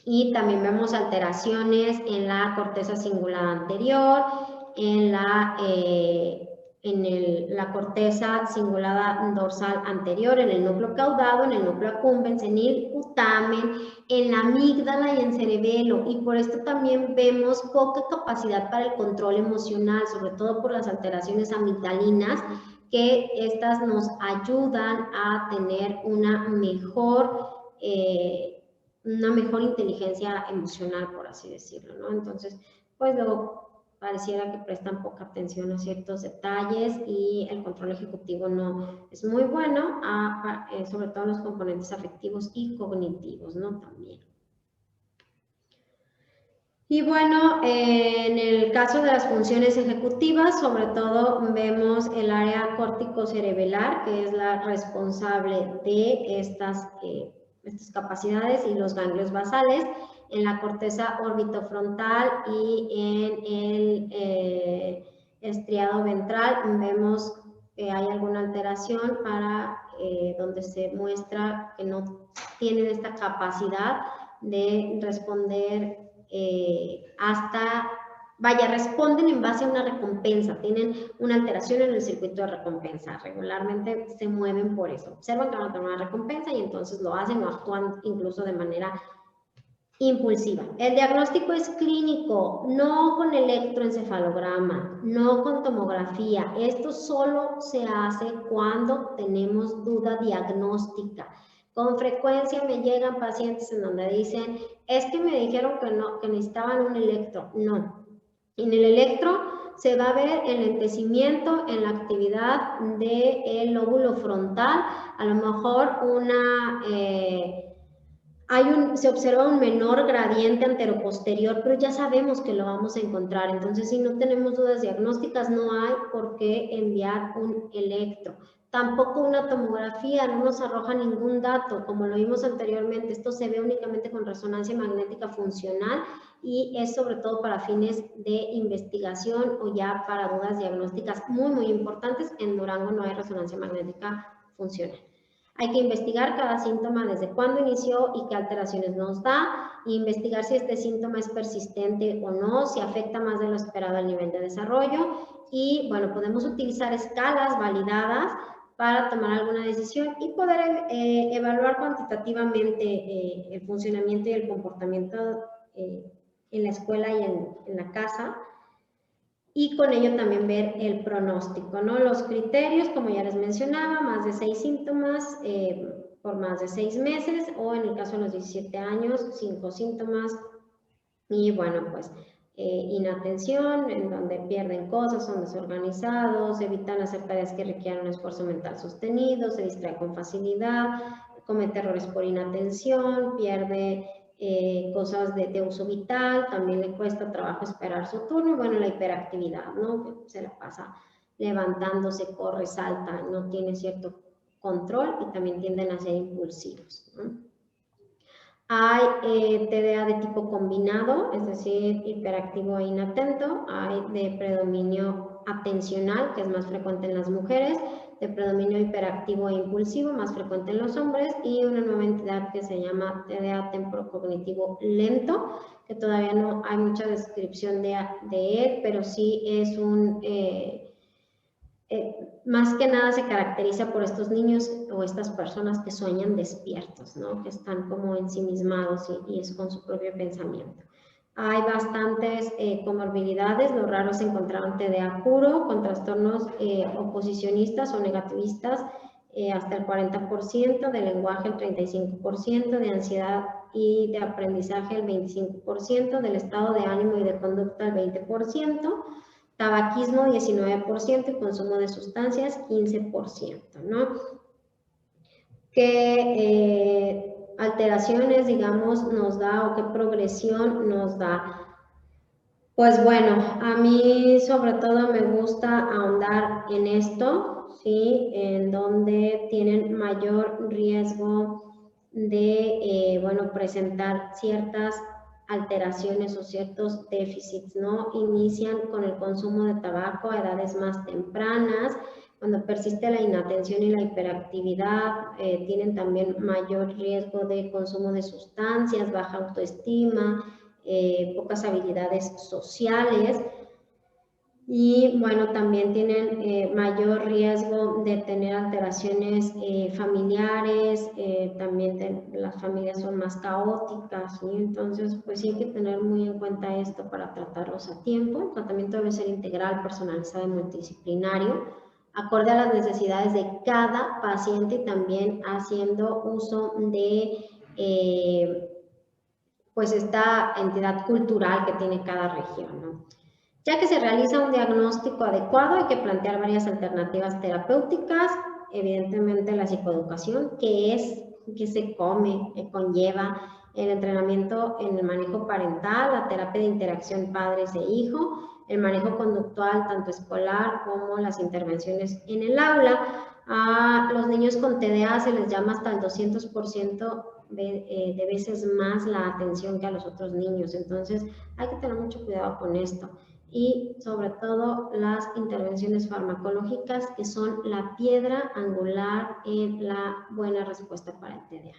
Y también vemos alteraciones en la corteza cingulada anterior, en la corteza cingulada dorsal anterior, en el núcleo caudado, en el núcleo accumbens, en el putamen, en la amígdala y en cerebelo. Y por esto también vemos poca capacidad para el control emocional, sobre todo por las alteraciones amigdalinas, que estas nos ayudan a tener una mejor inteligencia emocional, por así decirlo, ¿no? Entonces, pues luego pareciera que prestan poca atención a ciertos detalles y el control ejecutivo no es muy bueno, sobre todo en los componentes afectivos y cognitivos, ¿no? También. Y bueno, en el caso de las funciones ejecutivas, sobre todo vemos el área córtico-cerebelar, que es la responsable de estas capacidades, y los ganglios basales, en la corteza orbitofrontal y en el estriado ventral vemos que hay alguna alteración donde se muestra que no tienen esta capacidad de responder responden en base a una recompensa, tienen una alteración en el circuito de recompensa, regularmente se mueven por eso, observan que van a tener una recompensa y entonces lo hacen o actúan incluso de manera impulsiva. El diagnóstico es clínico, no con electroencefalograma, no con tomografía. Esto solo se hace cuando tenemos duda diagnóstica. Con frecuencia me llegan pacientes en donde dicen, es que me dijeron que no, que necesitaban un electro. No. En el electro se va a ver el lentecimiento en la actividad del lóbulo frontal, a lo mejor se observa un menor gradiente anteroposterior, pero ya sabemos que lo vamos a encontrar. Entonces, si no tenemos dudas diagnósticas, no hay por qué enviar un electro. Tampoco una tomografía, no nos arroja ningún dato, como lo vimos anteriormente. Esto se ve únicamente con resonancia magnética funcional y es sobre todo para fines de investigación o ya para dudas diagnósticas muy, muy importantes. En Durango no hay resonancia magnética funcional. Hay que investigar cada síntoma desde cuándo inició y qué alteraciones nos da, e investigar si este síntoma es persistente o no, si afecta más de lo esperado al nivel de desarrollo. Y bueno, podemos utilizar escalas validadas para tomar alguna decisión y poder evaluar cuantitativamente el funcionamiento y el comportamiento en la escuela y en la casa. Y con ello también ver el pronóstico, ¿no? Los criterios, como ya les mencionaba, más de 6 síntomas por más de 6 meses, o en el caso de los 17 años, 5 síntomas. Y bueno, pues inatención, en donde pierden cosas, son desorganizados, evitan hacer tareas que requieran un esfuerzo mental sostenido, se distrae con facilidad, comete errores por inatención, pierde cosas de uso vital, también le cuesta trabajo esperar su turno, y bueno, la hiperactividad, ¿no? Que se la pasa levantándose, corre, salta, no tiene cierto control y también tienden a ser impulsivos, ¿no? Hay TDA de tipo combinado, es decir, hiperactivo e inatento. Hay de predominio atencional, que es más frecuente en las mujeres, de predominio hiperactivo e impulsivo, más frecuente en los hombres, y una nueva entidad que se llama TDA temporocognitivo lento, que todavía no hay mucha descripción de él, pero sí es un... más que nada se caracteriza por estos niños o estas personas que sueñan despiertos, ¿no? Que están como ensimismados y es con su propio pensamiento. Hay bastantes comorbilidades, lo raro es encontrar un TDA puro con trastornos oposicionistas o negativistas, hasta el 40%, de lenguaje el 35%, de ansiedad y de aprendizaje el 25%, del estado de ánimo y de conducta el 20%, tabaquismo 19% y consumo de sustancias 15%, ¿no? ¿Qué alteraciones, digamos, nos da o qué progresión nos da? Pues bueno, a mí sobre todo me gusta ahondar en esto, ¿sí? En donde tienen mayor riesgo de, bueno, presentar ciertas alteraciones o ciertos déficits, ¿no? Inician con el consumo de tabaco a edades más tempranas, cuando persiste la inatención y la hiperactividad, tienen también mayor riesgo de consumo de sustancias, baja autoestima, pocas habilidades sociales, y bueno, también tienen mayor riesgo de tener alteraciones familiares, también las familias son más caóticas, ¿sí? Entonces pues sí hay que tener muy en cuenta esto para tratarlos a tiempo. El tratamiento debe ser integral, personalizado y multidisciplinario, acorde a las necesidades de cada paciente y también haciendo uso de pues esta entidad cultural que tiene cada región, ¿no? Ya que se realiza un diagnóstico adecuado, hay que plantear varias alternativas terapéuticas, evidentemente la psicoeducación, que se come, que conlleva el entrenamiento en el manejo parental, la terapia de interacción padres e hijo, el manejo conductual tanto escolar como las intervenciones en el aula. A los niños con TDA se les llama hasta el 200% de veces más la atención que a los otros niños, entonces hay que tener mucho cuidado con esto. Y sobre todo las intervenciones farmacológicas, que son la piedra angular en la buena respuesta para el TDA.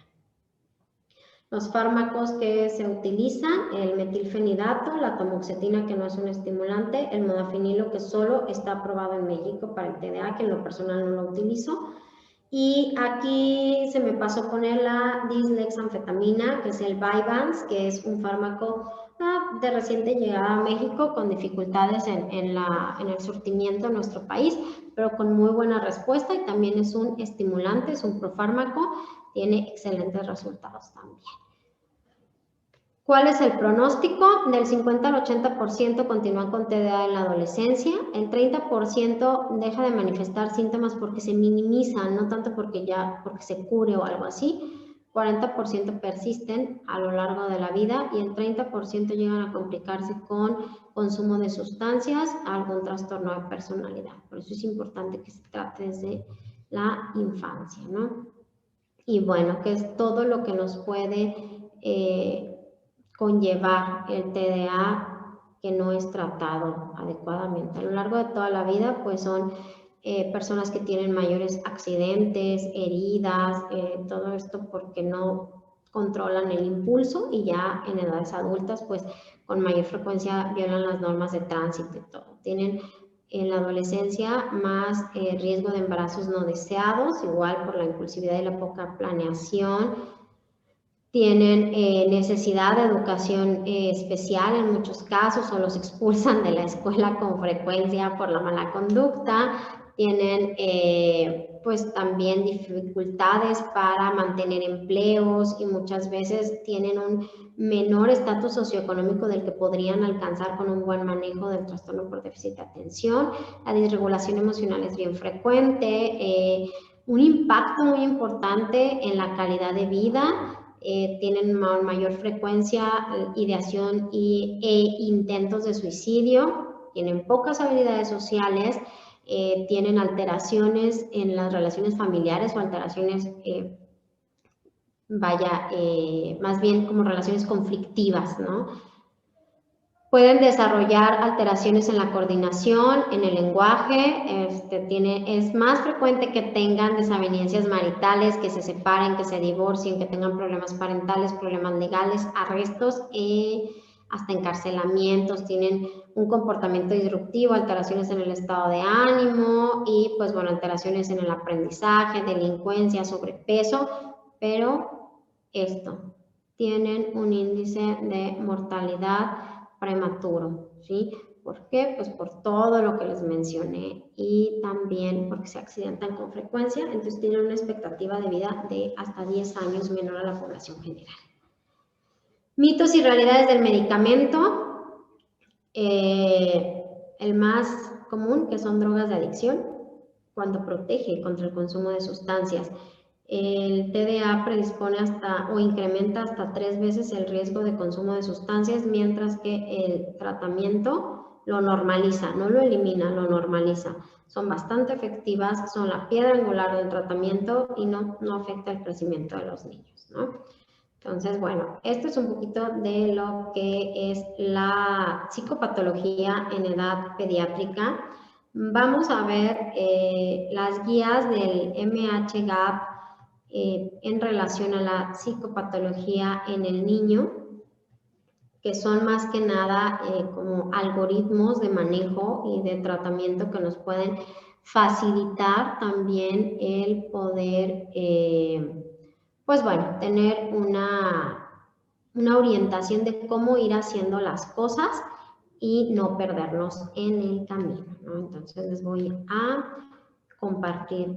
Los fármacos que se utilizan, el metilfenidato, la tamoxetina, que no es un estimulante, el modafinilo, que solo está aprobado en México para el TDA, que en lo personal no lo utilizo. Y aquí se me pasó poner la dislexanfetamina, que es el Vyvanse, que es un fármaco de reciente llegada a México, con dificultades en el surtimiento en nuestro país, pero con muy buena respuesta, y también es un estimulante, es un profármaco, tiene excelentes resultados también. ¿Cuál es el pronóstico? Del 50 al 80% continúan con TDA en la adolescencia, el 30% deja de manifestar síntomas porque se minimizan, no tanto porque se cure o algo así, 40% persisten a lo largo de la vida y el 30% llegan a complicarse con consumo de sustancias, algún trastorno de personalidad. Por eso es importante que se trate desde la infancia, ¿no? Y bueno, que es todo lo que nos puede conllevar el TDA que no es tratado adecuadamente. A lo largo de toda la vida, pues son personas que tienen mayores accidentes, heridas, todo esto porque no controlan el impulso y ya en edades adultas pues con mayor frecuencia violan las normas de tránsito y todo. Tienen en la adolescencia más riesgo de embarazos no deseados, igual por la impulsividad y la poca planeación. Tienen necesidad de educación especial en muchos casos o los expulsan de la escuela con frecuencia por la mala conducta. Tienen pues también dificultades para mantener empleos y muchas veces tienen un menor estatus socioeconómico del que podrían alcanzar con un buen manejo del trastorno por déficit de atención. La disregulación emocional es bien frecuente, un impacto muy importante en la calidad de vida. Tienen mayor frecuencia, ideación e intentos de suicidio, tienen pocas habilidades sociales, tienen alteraciones en las relaciones familiares o alteraciones, más bien como relaciones conflictivas, ¿no? Pueden desarrollar alteraciones en la coordinación, en el lenguaje, es más frecuente que tengan desavenencias maritales, que se separen, que se divorcien, que tengan problemas parentales, problemas legales, arrestos, hasta encarcelamientos, tienen un comportamiento disruptivo, alteraciones en el estado de ánimo y pues bueno, alteraciones en el aprendizaje, delincuencia, sobrepeso, pero tienen un índice de mortalidad prematuro, ¿sí? ¿Por qué? Pues por todo lo que les mencioné y también porque se accidentan con frecuencia, entonces tienen una expectativa de vida de hasta 10 años menor a la población general. Mitos y realidades del medicamento, el más común que son drogas de adicción, cuando protege contra el consumo de sustancias. El TDA predispone hasta o incrementa hasta 3 veces el riesgo de consumo de sustancias, mientras que el tratamiento lo normaliza, no lo elimina, lo normaliza. Son bastante efectivas, son la piedra angular del tratamiento y no afecta el crecimiento de los niños, ¿no? Entonces, bueno, esto es un poquito de lo que es la psicopatología en edad pediátrica. Vamos a ver las guías del MHGAP en relación a la psicopatología en el niño, que son más que nada como algoritmos de manejo y de tratamiento que nos pueden facilitar también el poder, pues bueno, tener una orientación de cómo ir haciendo las cosas y no perdernos en el camino, ¿no? Entonces les voy a compartir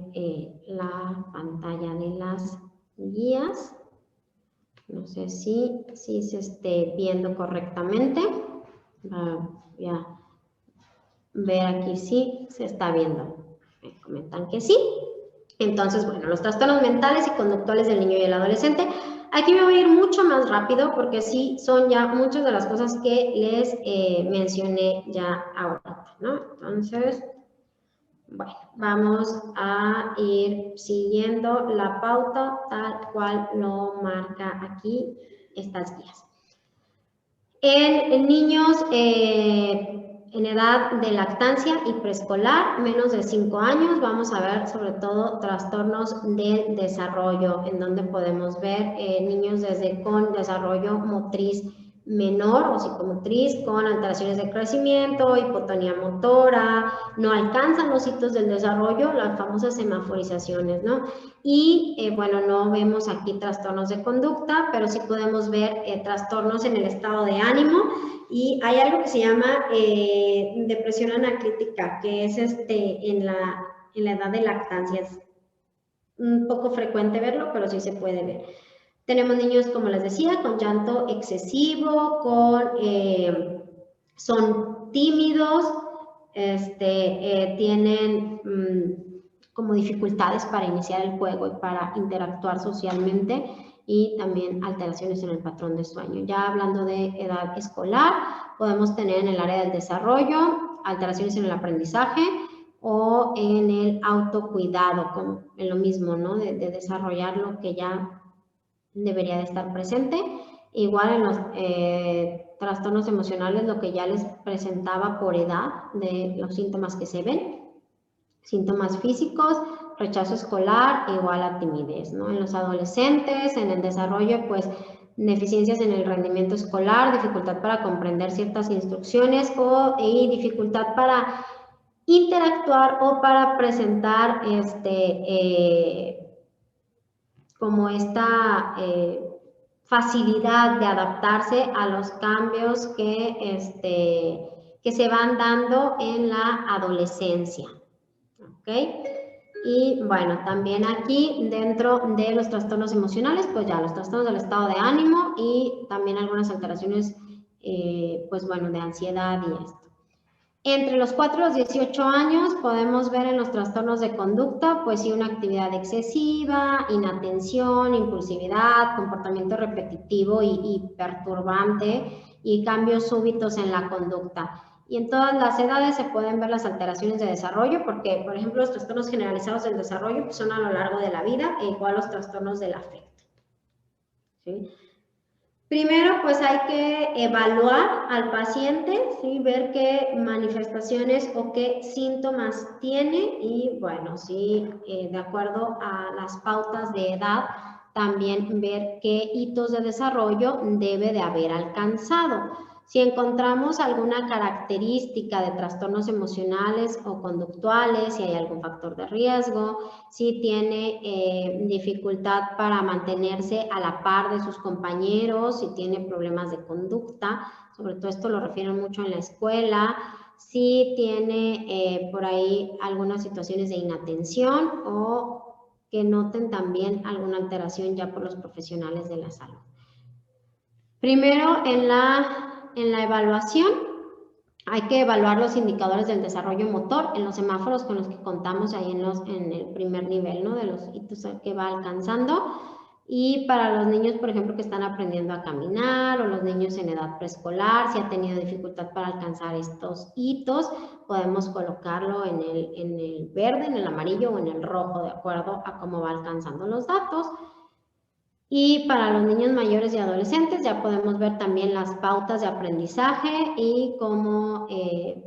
la pantalla de las guías. No sé si se esté viendo correctamente. Voy a ver aquí si se está viendo. Me comentan que sí. Entonces, bueno, los trastornos mentales y conductuales del niño y el adolescente. Aquí me voy a ir mucho más rápido porque sí son ya muchas de las cosas que les mencioné ya ahorita, ¿no? Entonces, bueno, vamos a ir siguiendo la pauta tal cual lo marca aquí estas guías. En niños en edad de lactancia y preescolar, menos de 5 años, vamos a ver sobre todo trastornos del desarrollo, en donde podemos ver niños desde con desarrollo motriz menor o psicomotriz, con alteraciones de crecimiento, hipotonía motora, no alcanzan los hitos del desarrollo, las famosas semaforizaciones, ¿no? Y bueno, no vemos aquí trastornos de conducta, pero sí podemos ver trastornos en el estado de ánimo, y hay algo que se llama depresión anaclítica, que es en la edad de lactancia. Es un poco frecuente verlo, pero sí se puede ver. Tenemos niños, como les decía, con llanto excesivo, son tímidos, tienen como dificultades para iniciar el juego y para interactuar socialmente, y también alteraciones en el patrón de sueño. Ya hablando de edad escolar, podemos tener en el área del desarrollo alteraciones en el aprendizaje o en el autocuidado, como en lo mismo, ¿no? De desarrollar lo que ya debería de estar presente. Igual en los trastornos emocionales, lo que ya les presentaba por edad de los síntomas que se ven. Síntomas físicos, rechazo escolar igual a timidez, ¿no? En los adolescentes, en el desarrollo, pues deficiencias en el rendimiento escolar, dificultad para comprender ciertas instrucciones y dificultad para interactuar o para presentar como esta facilidad de adaptarse a los cambios que se van dando en la adolescencia. ¿Ok? Y bueno, también aquí dentro de los trastornos emocionales, pues ya los trastornos del estado de ánimo y también algunas alteraciones, pues bueno, de ansiedad y esto. Entre los 4 y los 18 años podemos ver en los trastornos de conducta, pues sí, una actividad excesiva, inatención, impulsividad, comportamiento repetitivo y perturbante y cambios súbitos en la conducta. Y en todas las edades se pueden ver las alteraciones de desarrollo, porque, por ejemplo, los trastornos generalizados del desarrollo pues, son a lo largo de la vida, e igual los trastornos del afecto. ¿Sí? Primero, pues hay que evaluar al paciente, ¿sí? Ver qué manifestaciones o qué síntomas tiene y, bueno, sí, de acuerdo a las pautas de edad, también ver qué hitos de desarrollo debe de haber alcanzado. Si encontramos alguna característica de trastornos emocionales o conductuales, si hay algún factor de riesgo, si tiene dificultad para mantenerse a la par de sus compañeros, si tiene problemas de conducta, sobre todo esto lo refieren mucho en la escuela, si tiene por ahí algunas situaciones de inatención o que noten también alguna alteración ya por los profesionales de la salud. Primero, en la evaluación, hay que evaluar los indicadores del desarrollo motor en los semáforos con los que contamos ahí en el primer nivel, ¿no? De los hitos que va alcanzando. Y para los niños, por ejemplo, que están aprendiendo a caminar o los niños en edad preescolar, si ha tenido dificultad para alcanzar estos hitos, podemos colocarlo en el verde, en el amarillo o en el rojo, de acuerdo a cómo va alcanzando los datos. Y para los niños mayores y adolescentes ya podemos ver también las pautas de aprendizaje y cómo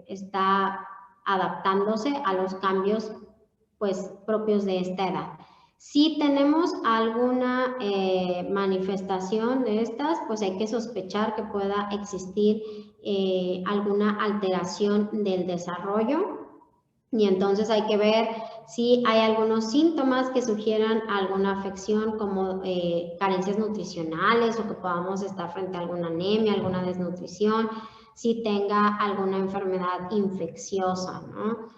está adaptándose a los cambios pues, propios de esta edad. Si tenemos alguna manifestación de estas, pues hay que sospechar que pueda existir alguna alteración del desarrollo. Y entonces hay que ver si hay algunos síntomas que sugieran alguna afección como carencias nutricionales o que podamos estar frente a alguna anemia, alguna desnutrición, si tenga alguna enfermedad infecciosa, ¿no?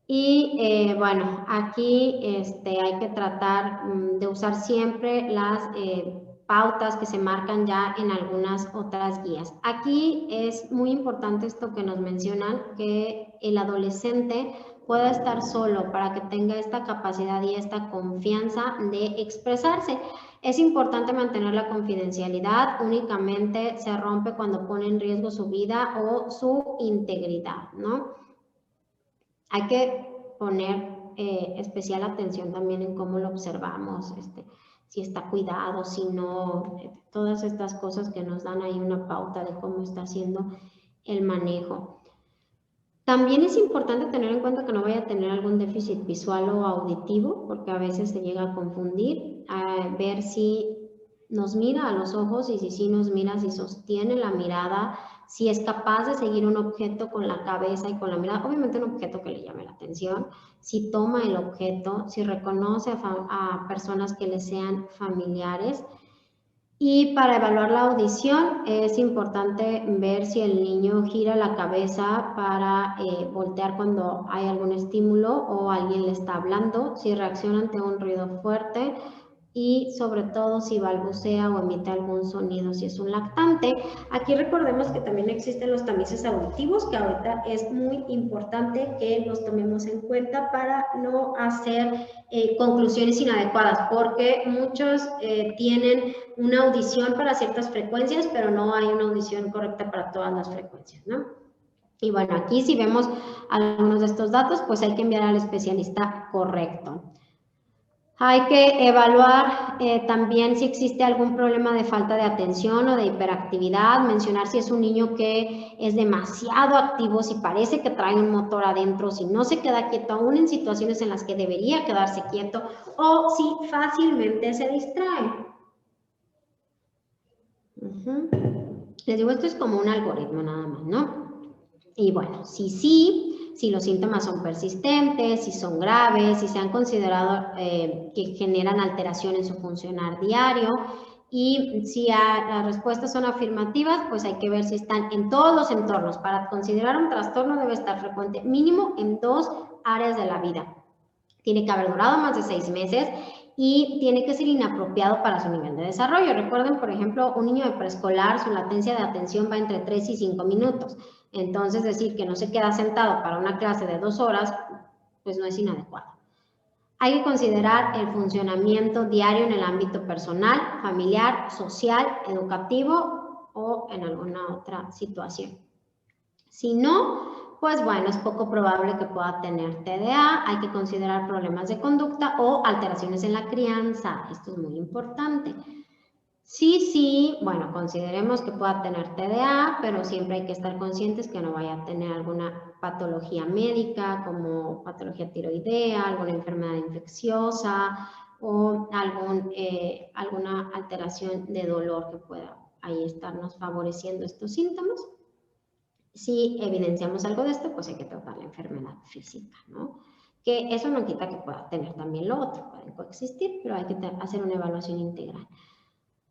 Y bueno, aquí hay que tratar de usar siempre las pautas que se marcan ya en algunas otras guías. Aquí es muy importante esto que nos mencionan, que el adolescente pueda estar solo para que tenga esta capacidad y esta confianza de expresarse. Es importante mantener la confidencialidad, únicamente se rompe cuando pone en riesgo su vida o su integridad, ¿no? Hay que poner especial atención también en cómo lo observamos, si está cuidado, si no, todas estas cosas que nos dan ahí una pauta de cómo está haciendo el manejo. También es importante tener en cuenta que no vaya a tener algún déficit visual o auditivo, porque a veces se llega a confundir, a ver si nos mira a los ojos y si nos mira, si sostiene la mirada, si es capaz de seguir un objeto con la cabeza y con la mirada, obviamente un objeto que le llame la atención, si toma el objeto, si reconoce a personas que le sean familiares. Y para evaluar la audición es importante ver si el niño gira la cabeza para voltear cuando hay algún estímulo o alguien le está hablando, si reacciona ante un ruido fuerte y sobre todo si balbucea o emite algún sonido, si es un lactante. Aquí recordemos que también existen los tamices auditivos, que ahorita es muy importante que los tomemos en cuenta para no hacer conclusiones inadecuadas, porque muchos tienen una audición para ciertas frecuencias, pero no hay una audición correcta para todas las frecuencias, ¿no? Y bueno, aquí si vemos algunos de estos datos, pues hay que enviar al especialista correcto. Hay que evaluar también si existe algún problema de falta de atención o de hiperactividad, mencionar si es un niño que es demasiado activo, si parece que trae un motor adentro, si no se queda quieto aún en situaciones en las que debería quedarse quieto o si fácilmente se distrae. Les digo, esto es como un algoritmo nada más, ¿no? Y bueno, si los síntomas son persistentes, si son graves, si se han considerado que generan alteración en su funcionar diario y si las respuestas son afirmativas, pues hay que ver si están en todos los entornos. Para considerar un trastorno debe estar frecuente mínimo en 2 áreas de la vida. Tiene que haber durado más de 6 meses y tiene que ser inapropiado para su nivel de desarrollo. Recuerden, por ejemplo, un niño de preescolar, su latencia de atención va entre 3 y 5 minutos. Entonces, decir que no se queda sentado para una clase de 2 horas, pues no es inadecuado. Hay que considerar el funcionamiento diario en el ámbito personal, familiar, social, educativo o en alguna otra situación. Si no, pues bueno, es poco probable que pueda tener TDA. Hay que considerar problemas de conducta o alteraciones en la crianza. Esto es muy importante. Sí, bueno, consideremos que pueda tener TDA, pero siempre hay que estar conscientes que no vaya a tener alguna patología médica como patología tiroidea, alguna enfermedad infecciosa o alguna alteración de dolor que pueda ahí estarnos favoreciendo estos síntomas. Si evidenciamos algo de esto, pues hay que tratar la enfermedad física, ¿no? Que eso no quita que pueda tener también lo otro, pueden coexistir, pero hay que hacer una evaluación integral.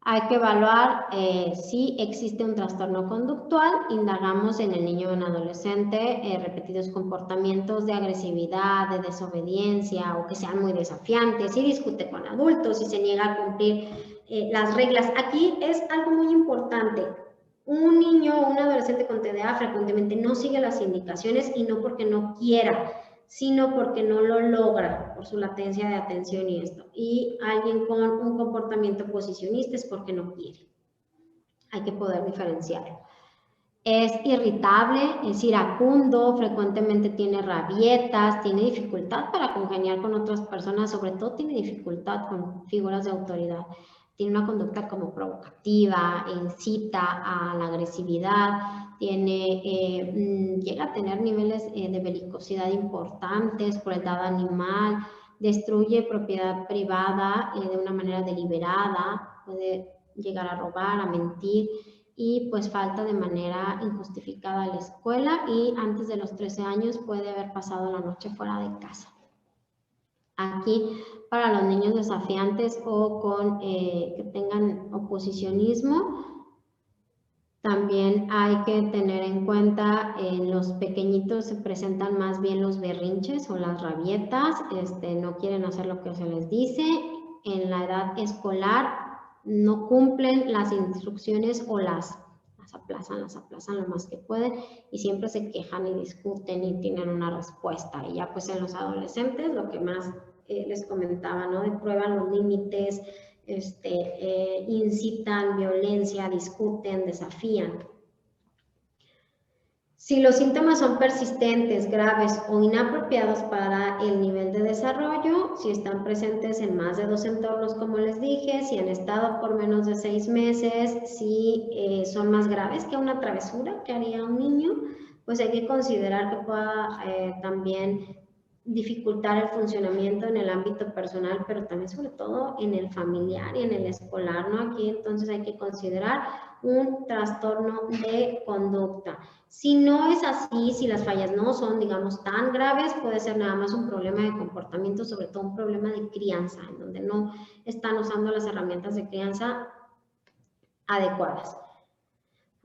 Hay que evaluar si existe un trastorno conductual, indagamos en el niño o en adolescente repetidos comportamientos de agresividad, de desobediencia o que sean muy desafiantes, si discute con adultos, si se niega a cumplir las reglas. Aquí es algo muy importante. Un niño o un adolescente con TDA frecuentemente no sigue las indicaciones y no porque no quiera, sino porque no lo logra por su latencia de atención y esto. Y alguien con un comportamiento posicionista es porque no quiere. Hay que poder diferenciarlo. Es irritable, es iracundo, frecuentemente tiene rabietas, tiene dificultad para congeniar con otras personas, sobre todo tiene dificultad con figuras de autoridad. Tiene una conducta como provocativa, incita a la agresividad, llega a tener niveles de belicosidad importantes, crueldad animal, destruye propiedad privada de una manera deliberada, puede llegar a robar, a mentir y pues falta de manera injustificada a la escuela y antes de los 13 años puede haber pasado la noche fuera de casa. Aquí, para los niños desafiantes o con que tengan oposicionismo, también hay que tener en cuenta en los pequeñitos se presentan más bien los berrinches o las rabietas, no quieren hacer lo que se les dice. En la edad escolar no cumplen las instrucciones o las aplazan lo más que pueden y siempre se quejan y discuten y tienen una respuesta. Y ya pues en los adolescentes lo que más les comentaba, ¿no? Prueban los límites, incitan violencia, discuten, desafían. Si los síntomas son persistentes, graves o inapropiados para el nivel de desarrollo, si están presentes en más de 2 entornos, como les dije, si han estado por menos de 6 meses, si son más graves que una travesura que haría un niño, pues hay que considerar que pueda también dificultar el funcionamiento en el ámbito personal, pero también sobre todo en el familiar y en el escolar, ¿no? Aquí entonces hay que considerar un trastorno de conducta. Si no es así, si las fallas no son, digamos, tan graves, puede ser nada más un problema de comportamiento, sobre todo un problema de crianza, en donde no están usando las herramientas de crianza adecuadas.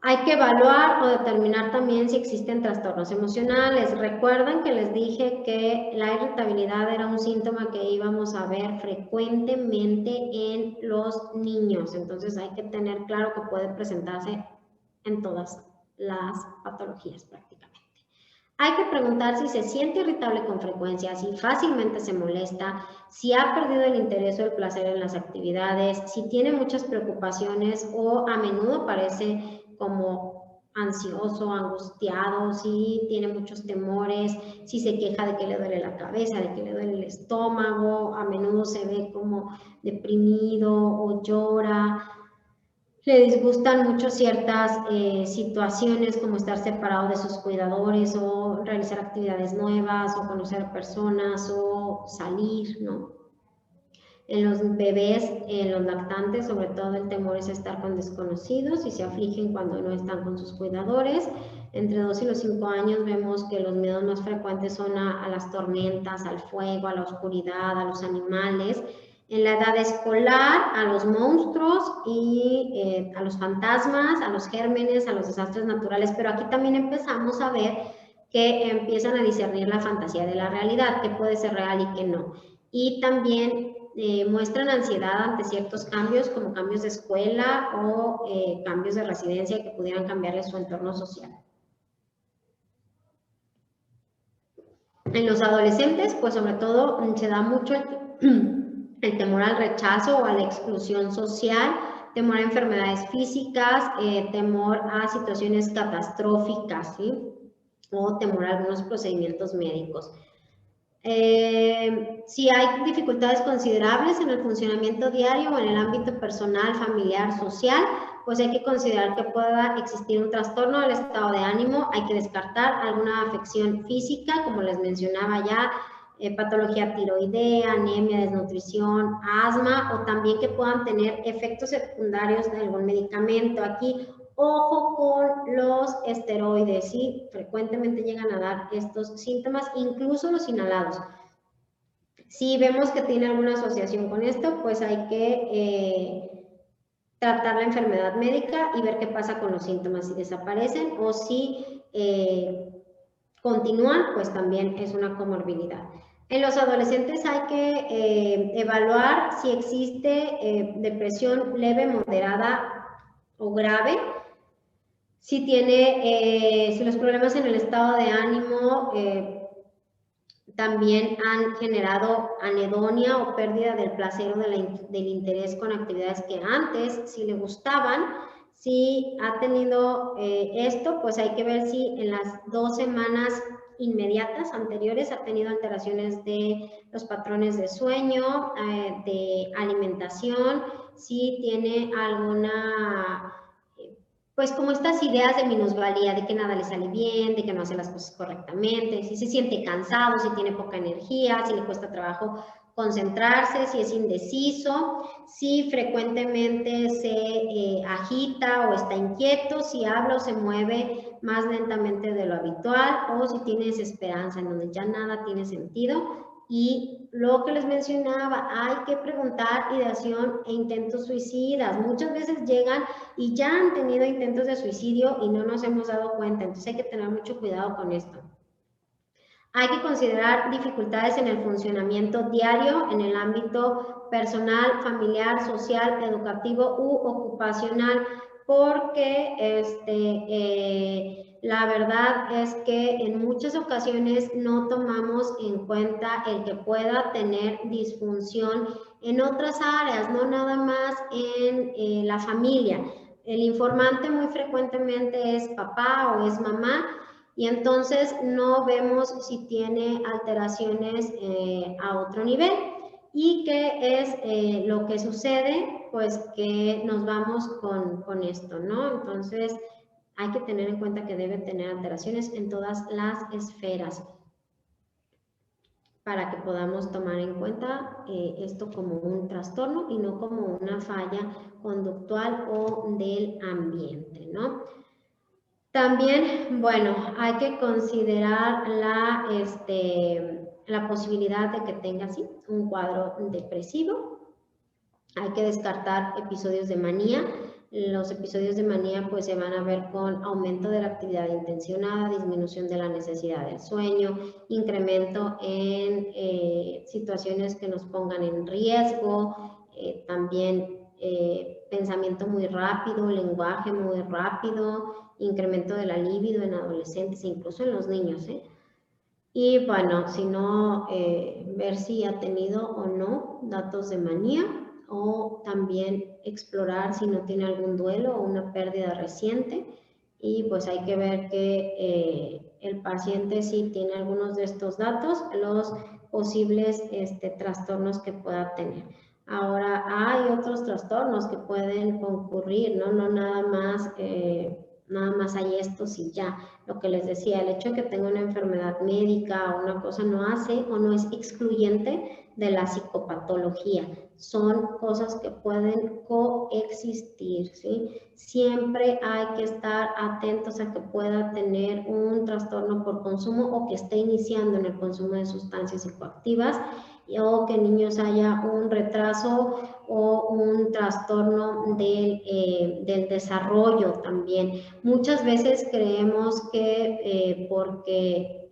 Hay que evaluar o determinar también si existen trastornos emocionales. Recuerdan que les dije que la irritabilidad era un síntoma que íbamos a ver frecuentemente en los niños. Entonces hay que tener claro que puede presentarse en todas las patologías prácticamente. Hay que preguntar si se siente irritable con frecuencia, si fácilmente se molesta, si ha perdido el interés o el placer en las actividades, si tiene muchas preocupaciones o a menudo parece como ansioso, angustiado, si tiene muchos temores, si se queja de que le duele la cabeza, de que le duele el estómago, a menudo se ve como deprimido o llora. Le disgustan mucho ciertas situaciones como estar separado de sus cuidadores o realizar actividades nuevas o conocer personas o salir, ¿no? En los bebés, en los lactantes, sobre todo el temor es estar con desconocidos y se afligen cuando no están con sus cuidadores. Entre 2 y los 5 años vemos que los miedos más frecuentes son a las tormentas, al fuego, a la oscuridad, a los animales. En la edad escolar, a los monstruos y a los fantasmas, a los gérmenes, a los desastres naturales, pero aquí también empezamos a ver que empiezan a discernir la fantasía de la realidad, que puede ser real y que no. Y también muestran ansiedad ante ciertos cambios, como cambios de escuela o cambios de residencia que pudieran cambiarle su entorno social. En los adolescentes, pues sobre todo se da mucho el temor al rechazo o a la exclusión social, temor a enfermedades físicas, temor a situaciones catastróficas, ¿sí? O temor a algunos procedimientos médicos. Si hay dificultades considerables en el funcionamiento diario o en el ámbito personal, familiar, social, pues hay que considerar que pueda existir un trastorno del estado de ánimo, hay que descartar alguna afección física, como les mencionaba ya, patología tiroidea, anemia, desnutrición, asma, o también que puedan tener efectos secundarios de algún medicamento. Aquí, ojo con los esteroides, ¿sí? Frecuentemente llegan a dar estos síntomas, incluso los inhalados. Si vemos que tiene alguna asociación con esto, pues hay que tratar la enfermedad médica y ver qué pasa con los síntomas, si desaparecen o si continúan, pues también es una comorbilidad. En los adolescentes hay que evaluar si existe depresión leve, moderada o grave, si si los problemas en el estado de ánimo también han generado anedonia o pérdida del placer o del interés con actividades que antes sí le gustaban. Si ha tenido esto, pues hay que ver si en las 2 semanas inmediatas anteriores ha tenido alteraciones de los patrones de sueño, de alimentación, si tiene alguna pues como estas ideas de minusvalía, de que nada le sale bien, de que no hace las cosas correctamente, si se siente cansado, si tiene poca energía, si le cuesta trabajo concentrarse, si es indeciso, si frecuentemente se agita o está inquieto, si habla o se mueve más lentamente de lo habitual o si tiene desesperanza en donde ya nada tiene sentido. Y lo que les mencionaba, hay que preguntar ideación e intentos suicidas. Muchas veces llegan y ya han tenido intentos de suicidio y no nos hemos dado cuenta, entonces hay que tener mucho cuidado con esto. Hay que considerar dificultades en el funcionamiento diario, en el ámbito personal, familiar, social, educativo u ocupacional, porque la verdad es que en muchas ocasiones no tomamos en cuenta el que pueda tener disfunción en otras áreas, no nada más en la familia. El informante muy frecuentemente es papá o es mamá, y entonces no vemos si tiene alteraciones a otro nivel. ¿Y qué es lo que sucede? Pues que nos vamos con esto, ¿no? Entonces hay que tener en cuenta que debe tener alteraciones en todas las esferas para que podamos tomar en cuenta esto como un trastorno y no como una falla conductual o del ambiente, ¿no? También, bueno, hay que considerar la posibilidad de que tenga, sí, un cuadro depresivo. Hay que descartar episodios de manía. Los episodios de manía pues se van a ver con aumento de la actividad intencionada, disminución de la necesidad del sueño, incremento en situaciones que nos pongan en riesgo, también pensamiento muy rápido, lenguaje muy rápido, incremento de la libido en adolescentes e incluso en los niños. Y bueno, si no, ver si ha tenido o no datos de manía, o también explorar si no tiene algún duelo o una pérdida reciente y pues hay que ver que el paciente sí tiene algunos de estos datos, los posibles trastornos que pueda tener. Ahora, hay otros trastornos que pueden concurrir, ¿no? No nada más hay estos y ya. Lo que les decía, el hecho de que tenga una enfermedad médica o una cosa no hace o no es excluyente de la psicopatología. Son cosas que pueden coexistir, ¿sí? Siempre hay que estar atentos a que pueda tener un trastorno por consumo o que esté iniciando en el consumo de sustancias psicoactivas, o que en niños haya un retraso o un trastorno del desarrollo también. Muchas veces creemos que porque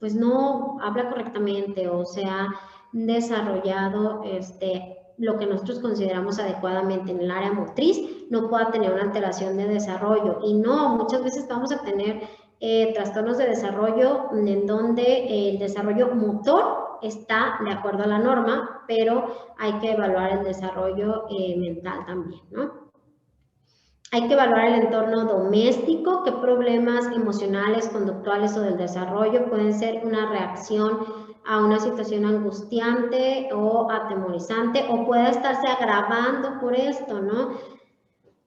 pues no habla correctamente o sea desarrollado lo que nosotros consideramos adecuadamente en el área motriz, no pueda tener una alteración de desarrollo. Y no, muchas veces vamos a tener trastornos de desarrollo en donde el desarrollo motor está de acuerdo a la norma, pero hay que evaluar el desarrollo mental también, ¿no? Hay que evaluar el entorno doméstico, qué problemas emocionales, conductuales o del desarrollo pueden ser una reacción a una situación angustiante o atemorizante, o puede estarse agravando por esto, ¿no?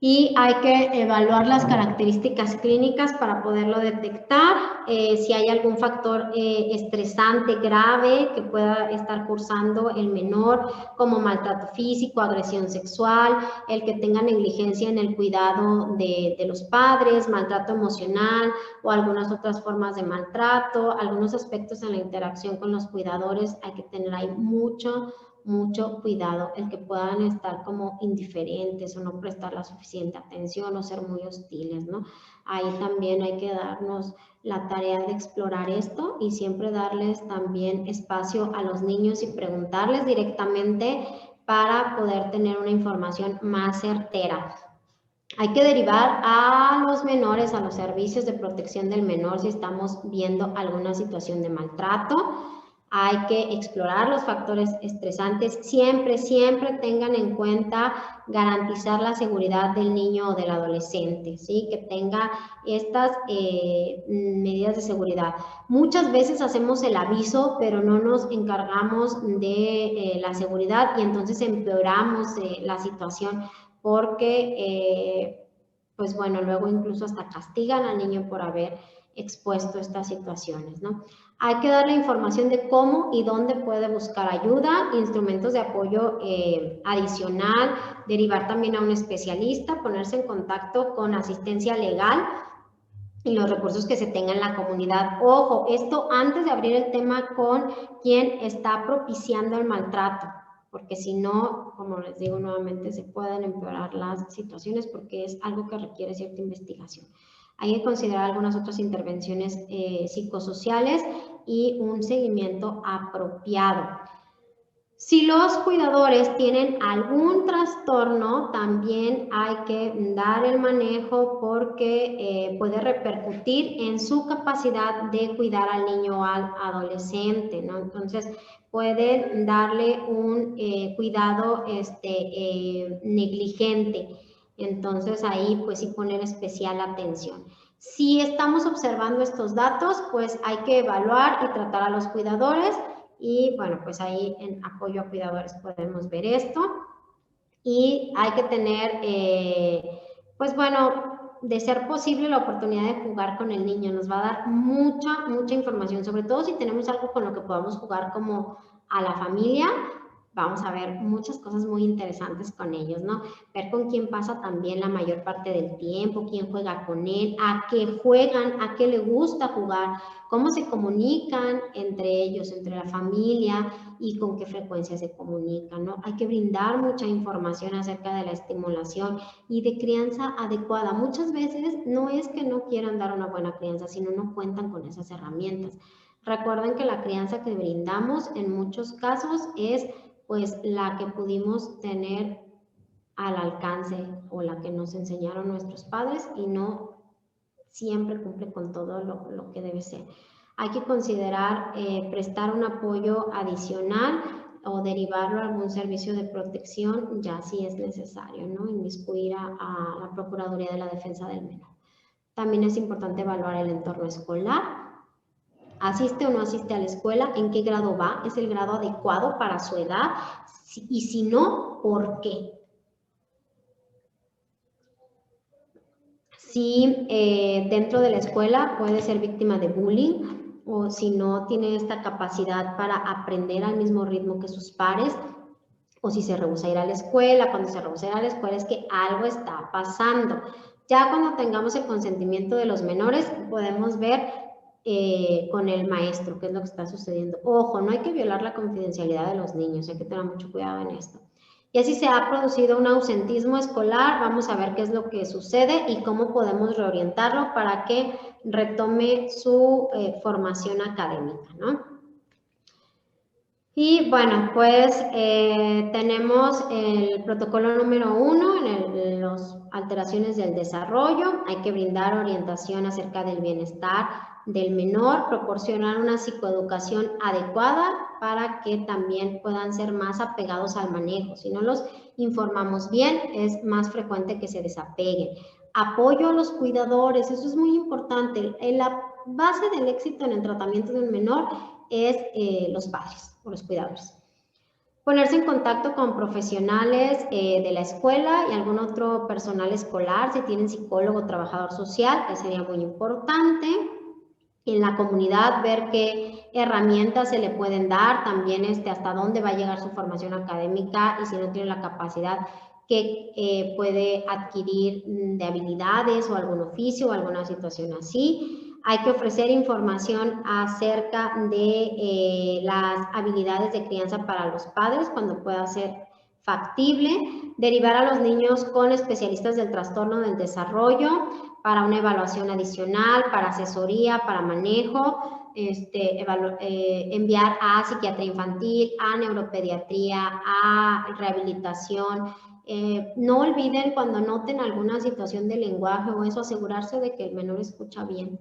Y hay que evaluar las características clínicas para poderlo detectar, si hay algún factor estresante grave que pueda estar cursando el menor, como maltrato físico, agresión sexual, el que tenga negligencia en el cuidado de los padres, maltrato emocional o algunas otras formas de maltrato, algunos aspectos en la interacción con los cuidadores, hay que tener ahí mucho cuidado, el que puedan estar como indiferentes o no prestar la suficiente atención o ser muy hostiles, ¿no? Ahí también hay que darnos la tarea de explorar esto y siempre darles también espacio a los niños y preguntarles directamente para poder tener una información más certera. Hay que derivar a los menores a los servicios de protección del menor si estamos viendo alguna situación de maltrato. Hay que explorar los factores estresantes. Siempre tengan en cuenta garantizar la seguridad del niño o del adolescente, ¿sí? Que tenga estas medidas de seguridad. Muchas veces hacemos el aviso, pero no nos encargamos de la seguridad y entonces empeoramos la situación porque, pues bueno, luego incluso hasta castigan al niño por haber expuesto estas situaciones, ¿no? Hay que darle información de cómo y dónde puede buscar ayuda, instrumentos de apoyo adicional, derivar también a un especialista, ponerse en contacto con asistencia legal y los recursos que se tengan en la comunidad. Ojo, esto antes de abrir el tema con quien está propiciando el maltrato, porque si no, como les digo nuevamente, se pueden empeorar las situaciones porque es algo que requiere cierta investigación. Hay que considerar algunas otras intervenciones psicosociales y un seguimiento apropiado. Si los cuidadores tienen algún trastorno, también hay que dar el manejo porque puede repercutir en su capacidad de cuidar al niño o al adolescente, ¿no? Entonces, pueden darle un cuidado negligente. Entonces, ahí pues sí poner especial atención. Si estamos observando estos datos, pues hay que evaluar y tratar a los cuidadores. Y bueno, pues ahí en apoyo a cuidadores podemos ver esto. Y hay que tener, pues bueno, de ser posible la oportunidad de jugar con el niño. Nos va a dar mucha información, sobre todo si tenemos algo con lo que podamos jugar como a la familia. Vamos a ver muchas cosas muy interesantes con ellos, ¿no? Ver con quién pasa también la mayor parte del tiempo, quién juega con él, a qué juegan, a qué le gusta jugar, cómo se comunican entre ellos, entre la familia y con qué frecuencia se comunican, ¿no? Hay que brindar mucha información acerca de la estimulación y de crianza adecuada. Muchas veces no es que no quieran dar una buena crianza, sino no cuentan con esas herramientas. Recuerden que la crianza que brindamos en muchos casos es pues la que pudimos tener al alcance o la que nos enseñaron nuestros padres y no siempre cumple con todo lo que debe ser. Hay que considerar prestar un apoyo adicional o derivarlo a algún servicio de protección ya si es necesario, ¿no? Inmiscuir a la Procuraduría de la Defensa del Menor. También es importante evaluar el entorno escolar. ¿Asiste o no asiste a la escuela? ¿En qué grado va? ¿Es el grado adecuado para su edad? Y si no, ¿por qué? Si dentro de la escuela puede ser víctima de bullying o si no tiene esta capacidad para aprender al mismo ritmo que sus pares, o si se rehúsa a ir a la escuela. Cuando se rehúsa a ir a la escuela es que algo está pasando. Ya cuando tengamos el consentimiento de los menores, podemos ver con el maestro qué es lo que está sucediendo. Ojo, no hay que violar la confidencialidad de los niños, hay que tener mucho cuidado en esto. Y así se ha producido un ausentismo escolar, vamos a ver qué es lo que sucede y cómo podemos reorientarlo para que retome su formación académica, ¿no? Y bueno, pues tenemos el protocolo número 1 en las alteraciones del desarrollo. Hay que brindar orientación acerca del bienestar del menor, proporcionar una psicoeducación adecuada para que también puedan ser más apegados al manejo. Si no los informamos bien, es más frecuente que se desapeguen. Apoyo a los cuidadores, eso es muy importante. La base del éxito en el tratamiento de un menor es los padres o los cuidadores. Ponerse en contacto con profesionales de la escuela y algún otro personal escolar, si tienen psicólogo o trabajador social, que sería muy importante. En la comunidad, ver qué herramientas se le pueden dar, también hasta dónde va a llegar su formación académica y si no tiene la capacidad que puede adquirir de habilidades o algún oficio o alguna situación así. Hay que ofrecer información acerca de las habilidades de crianza para los padres cuando pueda ser factible, derivar a los niños con especialistas del trastorno del desarrollo para una evaluación adicional, para asesoría, para manejo, enviar a psiquiatría infantil, a neuropediatría, a rehabilitación. No olviden cuando noten alguna situación de lenguaje o eso, asegurarse de que el menor escucha bien.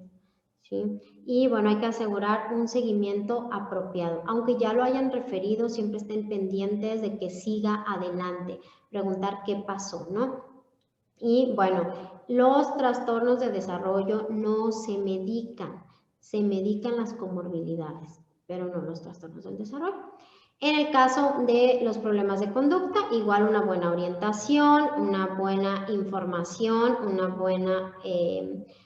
¿Sí? Y bueno, hay que asegurar un seguimiento apropiado. Aunque ya lo hayan referido, siempre estén pendientes de que siga adelante. Preguntar qué pasó, ¿no? Y bueno, los trastornos de desarrollo no se medican las comorbilidades, pero no los trastornos del desarrollo. En el caso de los problemas de conducta, igual una buena orientación, una buena información, una buena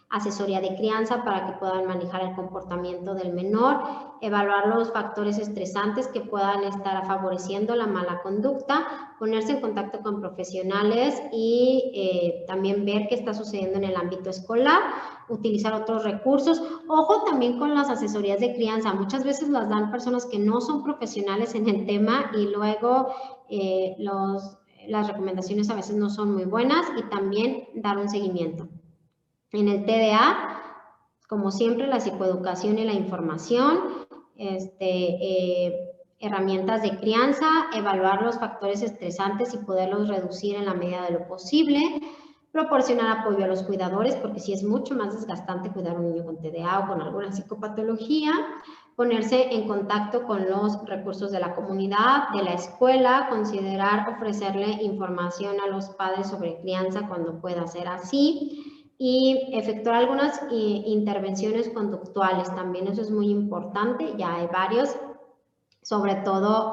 asesoría de crianza para que puedan manejar el comportamiento del menor, evaluar los factores estresantes que puedan estar favoreciendo la mala conducta, ponerse en contacto con profesionales y también ver qué está sucediendo en el ámbito escolar, utilizar otros recursos. Ojo también con las asesorías de crianza, muchas veces las dan personas que no son profesionales en el tema y luego las recomendaciones a veces no son muy buenas y también dar un seguimiento. En el TDA, como siempre, la psicoeducación y la información, herramientas de crianza, evaluar los factores estresantes y poderlos reducir en la medida de lo posible, proporcionar apoyo a los cuidadores, porque sí es mucho más desgastante cuidar a un niño con TDA o con alguna psicopatología, ponerse en contacto con los recursos de la comunidad, de la escuela, considerar ofrecerle información a los padres sobre crianza cuando pueda ser así, y efectuar algunas intervenciones conductuales, también eso es muy importante, ya hay varios, sobre todo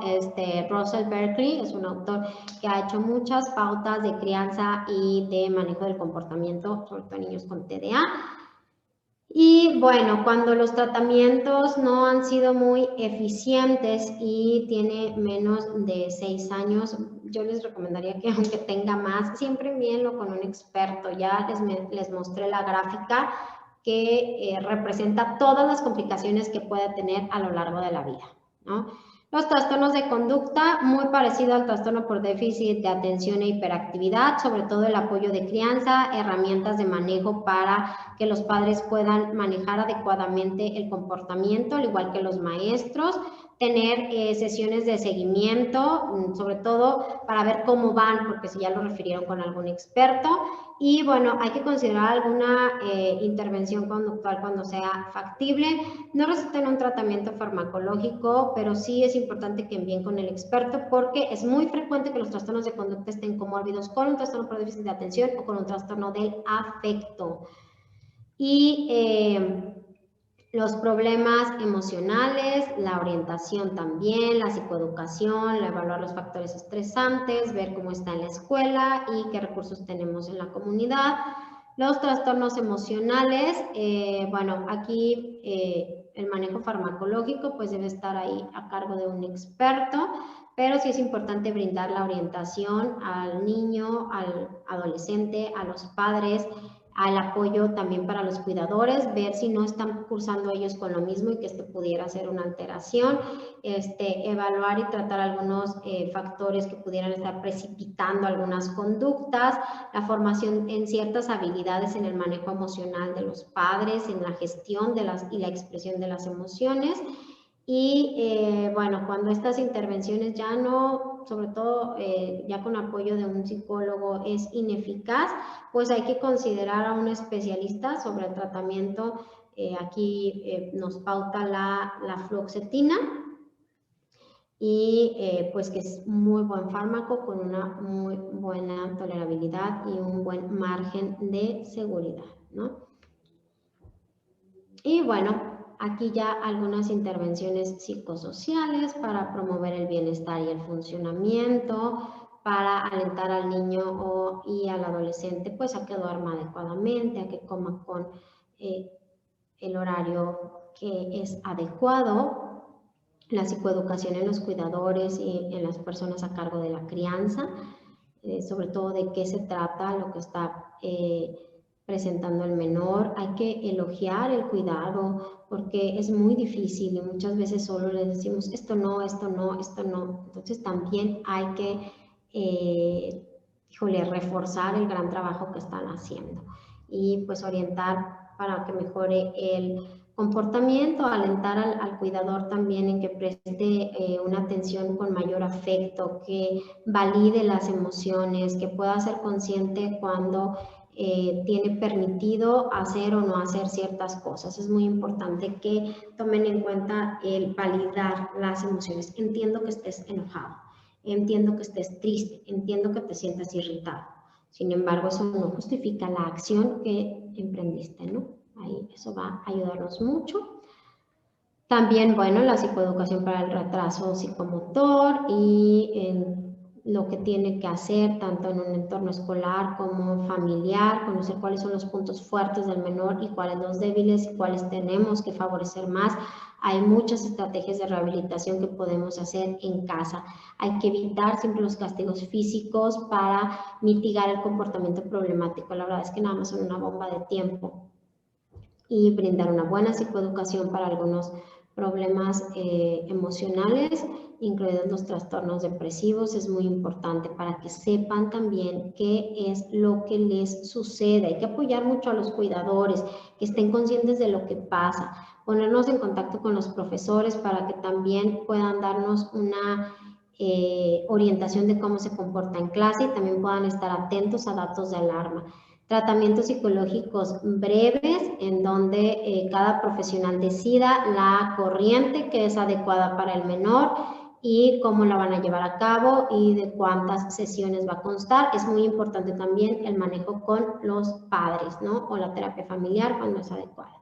Russell Berkeley es un autor que ha hecho muchas pautas de crianza y de manejo del comportamiento, sobre todo en niños con TDA. Y bueno, cuando los tratamientos no han sido muy eficientes y tiene menos de 6 años, yo les recomendaría que aunque tenga más, siempre envíenlo con un experto. Ya les mostré la gráfica que representa todas las complicaciones que puede tener a lo largo de la vida, ¿no? Los trastornos de conducta, muy parecido al trastorno por déficit de atención e hiperactividad, sobre todo el apoyo de crianza, herramientas de manejo para que los padres puedan manejar adecuadamente el comportamiento, al igual que los maestros, tener sesiones de seguimiento, sobre todo para ver cómo van, porque si ya lo refirieron con algún experto, y bueno, hay que considerar alguna intervención conductual cuando sea factible. No receten un tratamiento farmacológico, pero sí es importante que envíen con el experto porque es muy frecuente que los trastornos de conducta estén comórbidos con un trastorno por déficit de atención o con un trastorno del afecto. Y los problemas emocionales, la orientación también, la psicoeducación, evaluar los factores estresantes, ver cómo está en la escuela y qué recursos tenemos en la comunidad. Los trastornos emocionales, bueno, aquí el manejo farmacológico pues debe estar ahí a cargo de un experto, pero sí es importante brindar la orientación al niño, al adolescente, a los padres, al apoyo también para los cuidadores, ver si no están cursando ellos con lo mismo y que esto pudiera ser una alteración, evaluar y tratar algunos factores que pudieran estar precipitando algunas conductas, la formación en ciertas habilidades en el manejo emocional de los padres, en la gestión y la expresión de las emociones. Y bueno, cuando estas intervenciones ya no, sobre todo ya con apoyo de un psicólogo, es ineficaz, pues hay que considerar a un especialista sobre el tratamiento. Aquí nos pauta la fluoxetina y pues que es muy buen fármaco con una muy buena tolerabilidad y un buen margen de seguridad, ¿no? Y bueno, aquí ya algunas intervenciones psicosociales para promover el bienestar y el funcionamiento, para alentar al niño y al adolescente pues a que duerma adecuadamente, a que coma con el horario que es adecuado, la psicoeducación en los cuidadores y en las personas a cargo de la crianza, sobre todo de qué se trata, lo que está presentando el menor. Hay que elogiar el cuidado porque es muy difícil y muchas veces solo le decimos esto no, esto no, esto no. Entonces también hay que, reforzar el gran trabajo que están haciendo y pues orientar para que mejore el comportamiento, alentar al cuidador también en que preste una atención con mayor afecto, que valide las emociones, que pueda ser consciente cuando tiene permitido hacer o no hacer ciertas cosas. Es muy importante que tomen en cuenta el validar las emociones. Entiendo que estés enojado, entiendo que estés triste, entiendo que te sientas irritado. Sin embargo, eso no justifica la acción que emprendiste, ¿no? Ahí eso va a ayudarnos mucho. También, bueno, la psicoeducación para el retraso psicomotor y en lo que tiene que hacer tanto en un entorno escolar como familiar, conocer cuáles son los puntos fuertes del menor y cuáles los débiles y cuáles tenemos que favorecer más. Hay muchas estrategias de rehabilitación que podemos hacer en casa. Hay que evitar siempre los castigos físicos para mitigar el comportamiento problemático. La verdad es que nada más son una bomba de tiempo. Y brindar una buena psicoeducación para algunos problemas emocionales, incluidos los trastornos depresivos, es muy importante para que sepan también qué es lo que les sucede. Hay que apoyar mucho a los cuidadores, que estén conscientes de lo que pasa, ponernos en contacto con los profesores para que también puedan darnos una orientación de cómo se comporta en clase y también puedan estar atentos a datos de alarma. Tratamientos psicológicos breves en donde cada profesional decida la corriente que es adecuada para el menor y cómo la van a llevar a cabo y de cuántas sesiones va a constar. Es muy importante también el manejo con los padres, ¿no? O la terapia familiar cuando es adecuada.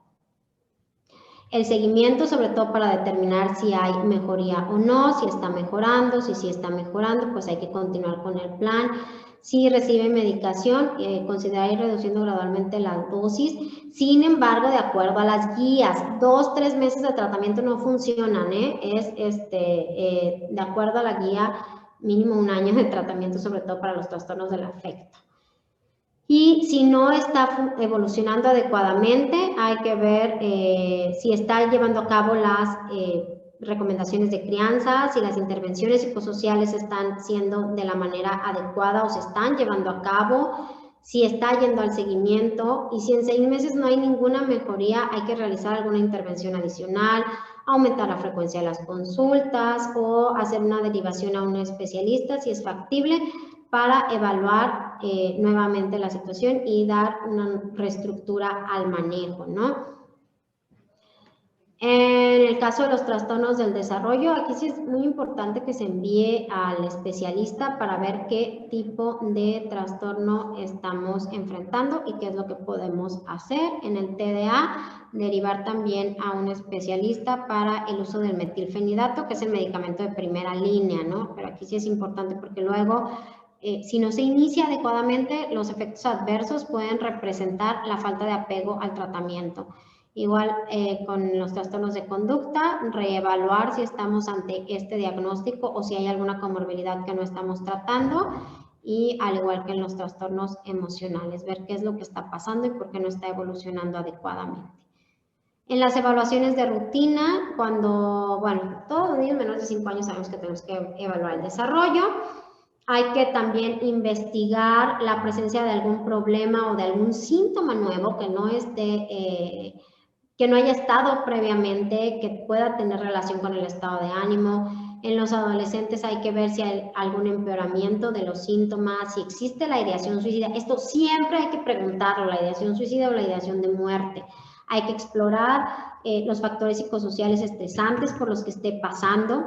El seguimiento, sobre todo para determinar si hay mejoría o no, si está mejorando, si sí está mejorando, pues hay que continuar con el plan. Si recibe medicación, considerar ir reduciendo gradualmente la dosis. Sin embargo, de acuerdo a las guías, 2-3 meses de tratamiento no funcionan, es de acuerdo a la guía, mínimo 1 año de tratamiento, sobre todo para los trastornos del afecto. Y si no está evolucionando adecuadamente, hay que ver si está llevando a cabo las recomendaciones de crianza, si las intervenciones psicosociales están siendo de la manera adecuada o se están llevando a cabo, si está yendo al seguimiento y si en 6 meses no hay ninguna mejoría, hay que realizar alguna intervención adicional, aumentar la frecuencia de las consultas o hacer una derivación a un especialista si es factible, para evaluar nuevamente la situación y dar una reestructura al manejo, ¿no? En el caso de los trastornos del desarrollo, aquí sí es muy importante que se envíe al especialista para ver qué tipo de trastorno estamos enfrentando y qué es lo que podemos hacer. En el TDA, derivar también a un especialista para el uso del metilfenidato, que es el medicamento de primera línea, ¿no? Pero aquí sí es importante porque luego, si no se inicia adecuadamente, los efectos adversos pueden representar la falta de apego al tratamiento. Igual con los trastornos de conducta, reevaluar si estamos ante este diagnóstico o si hay alguna comorbilidad que no estamos tratando, y al igual que en los trastornos emocionales, ver qué es lo que está pasando y por qué no está evolucionando adecuadamente. En las evaluaciones de rutina, cuando, bueno, todos los niños menores de 5 años sabemos que tenemos que evaluar el desarrollo. Hay que también investigar la presencia de algún problema o de algún síntoma nuevo que no esté que no haya estado previamente, que pueda tener relación con el estado de ánimo. En los adolescentes hay que ver si hay algún empeoramiento de los síntomas, si existe la ideación suicida. Esto siempre hay que preguntarlo, la ideación suicida o la ideación de muerte. Hay que explorar los factores psicosociales estresantes por los que esté pasando.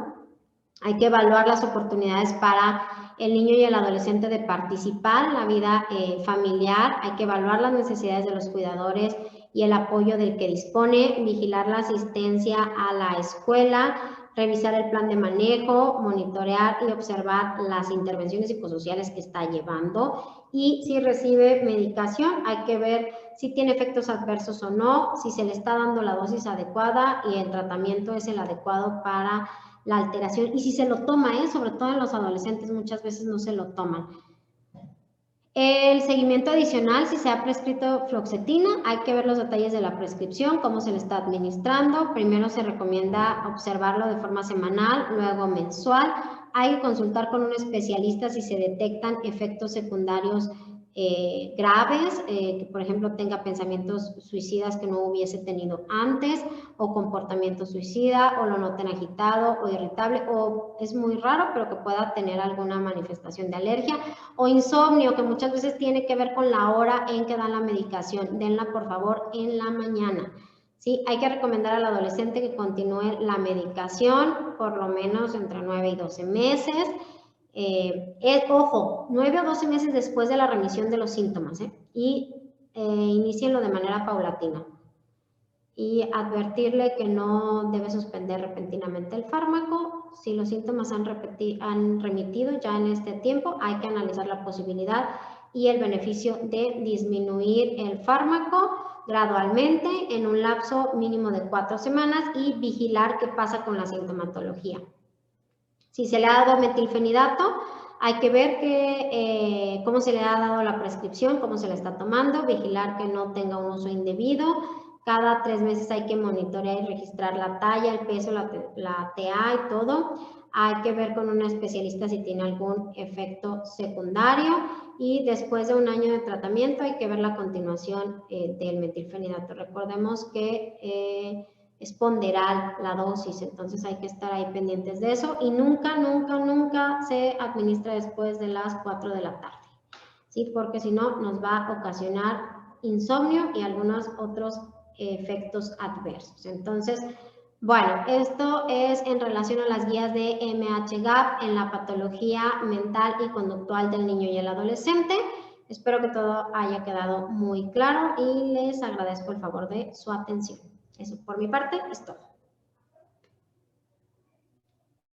Hay que evaluar las oportunidades para el niño y el adolescente de participar en la vida familiar. Hay que evaluar las necesidades de los cuidadores y el apoyo del que dispone, vigilar la asistencia a la escuela, revisar el plan de manejo, monitorear y observar las intervenciones psicosociales que está llevando, y si recibe medicación hay que ver si tiene efectos adversos o no, si se le está dando la dosis adecuada y el tratamiento es el adecuado para la alteración, y si se lo toma, sobre todo en los adolescentes muchas veces no se lo toman. El seguimiento adicional, si se ha prescrito fluoxetina, hay que ver los detalles de la prescripción, cómo se le está administrando. Primero se recomienda observarlo de forma semanal, luego mensual. Hay que consultar con un especialista si se detectan efectos secundarios graves, que por ejemplo tenga pensamientos suicidas que no hubiese tenido antes, o comportamiento suicida, o lo noten agitado o irritable, o es muy raro, pero que pueda tener alguna manifestación de alergia, o insomnio, que muchas veces tiene que ver con la hora en que dan la medicación. Denla por favor en la mañana. ¿Sí? Hay que recomendar al adolescente que continúe la medicación por lo menos entre 9 y 12 meses. Ojo, 9 o 12 meses después de la remisión de los síntomas, y inícienlo de manera paulatina. Y advertirle que no debe suspender repentinamente el fármaco. Si los síntomas han remitido ya en este tiempo, hay que analizar la posibilidad y el beneficio de disminuir el fármaco gradualmente en un lapso mínimo de 4 semanas y vigilar qué pasa con la sintomatología. Si se le ha dado metilfenidato, hay que ver cómo se le ha dado la prescripción, cómo se le está tomando, vigilar que no tenga un uso indebido. Cada 3 meses hay que monitorear y registrar la talla, el peso, la TA y todo. Hay que ver con un especialista si tiene algún efecto secundario, y después de un año de tratamiento hay que ver la continuación del metilfenidato. Recordemos que es ponderal la dosis, entonces hay que estar ahí pendientes de eso, y nunca, nunca, nunca se administra después de las 4 de la tarde, ¿sí? Porque si no nos va a ocasionar insomnio y algunos otros efectos adversos. Entonces, bueno, esto es en relación a las guías de MHGAP en la patología mental y conductual del niño y el adolescente. Espero que todo haya quedado muy claro y les agradezco el favor de su atención. Eso por mi parte es todo.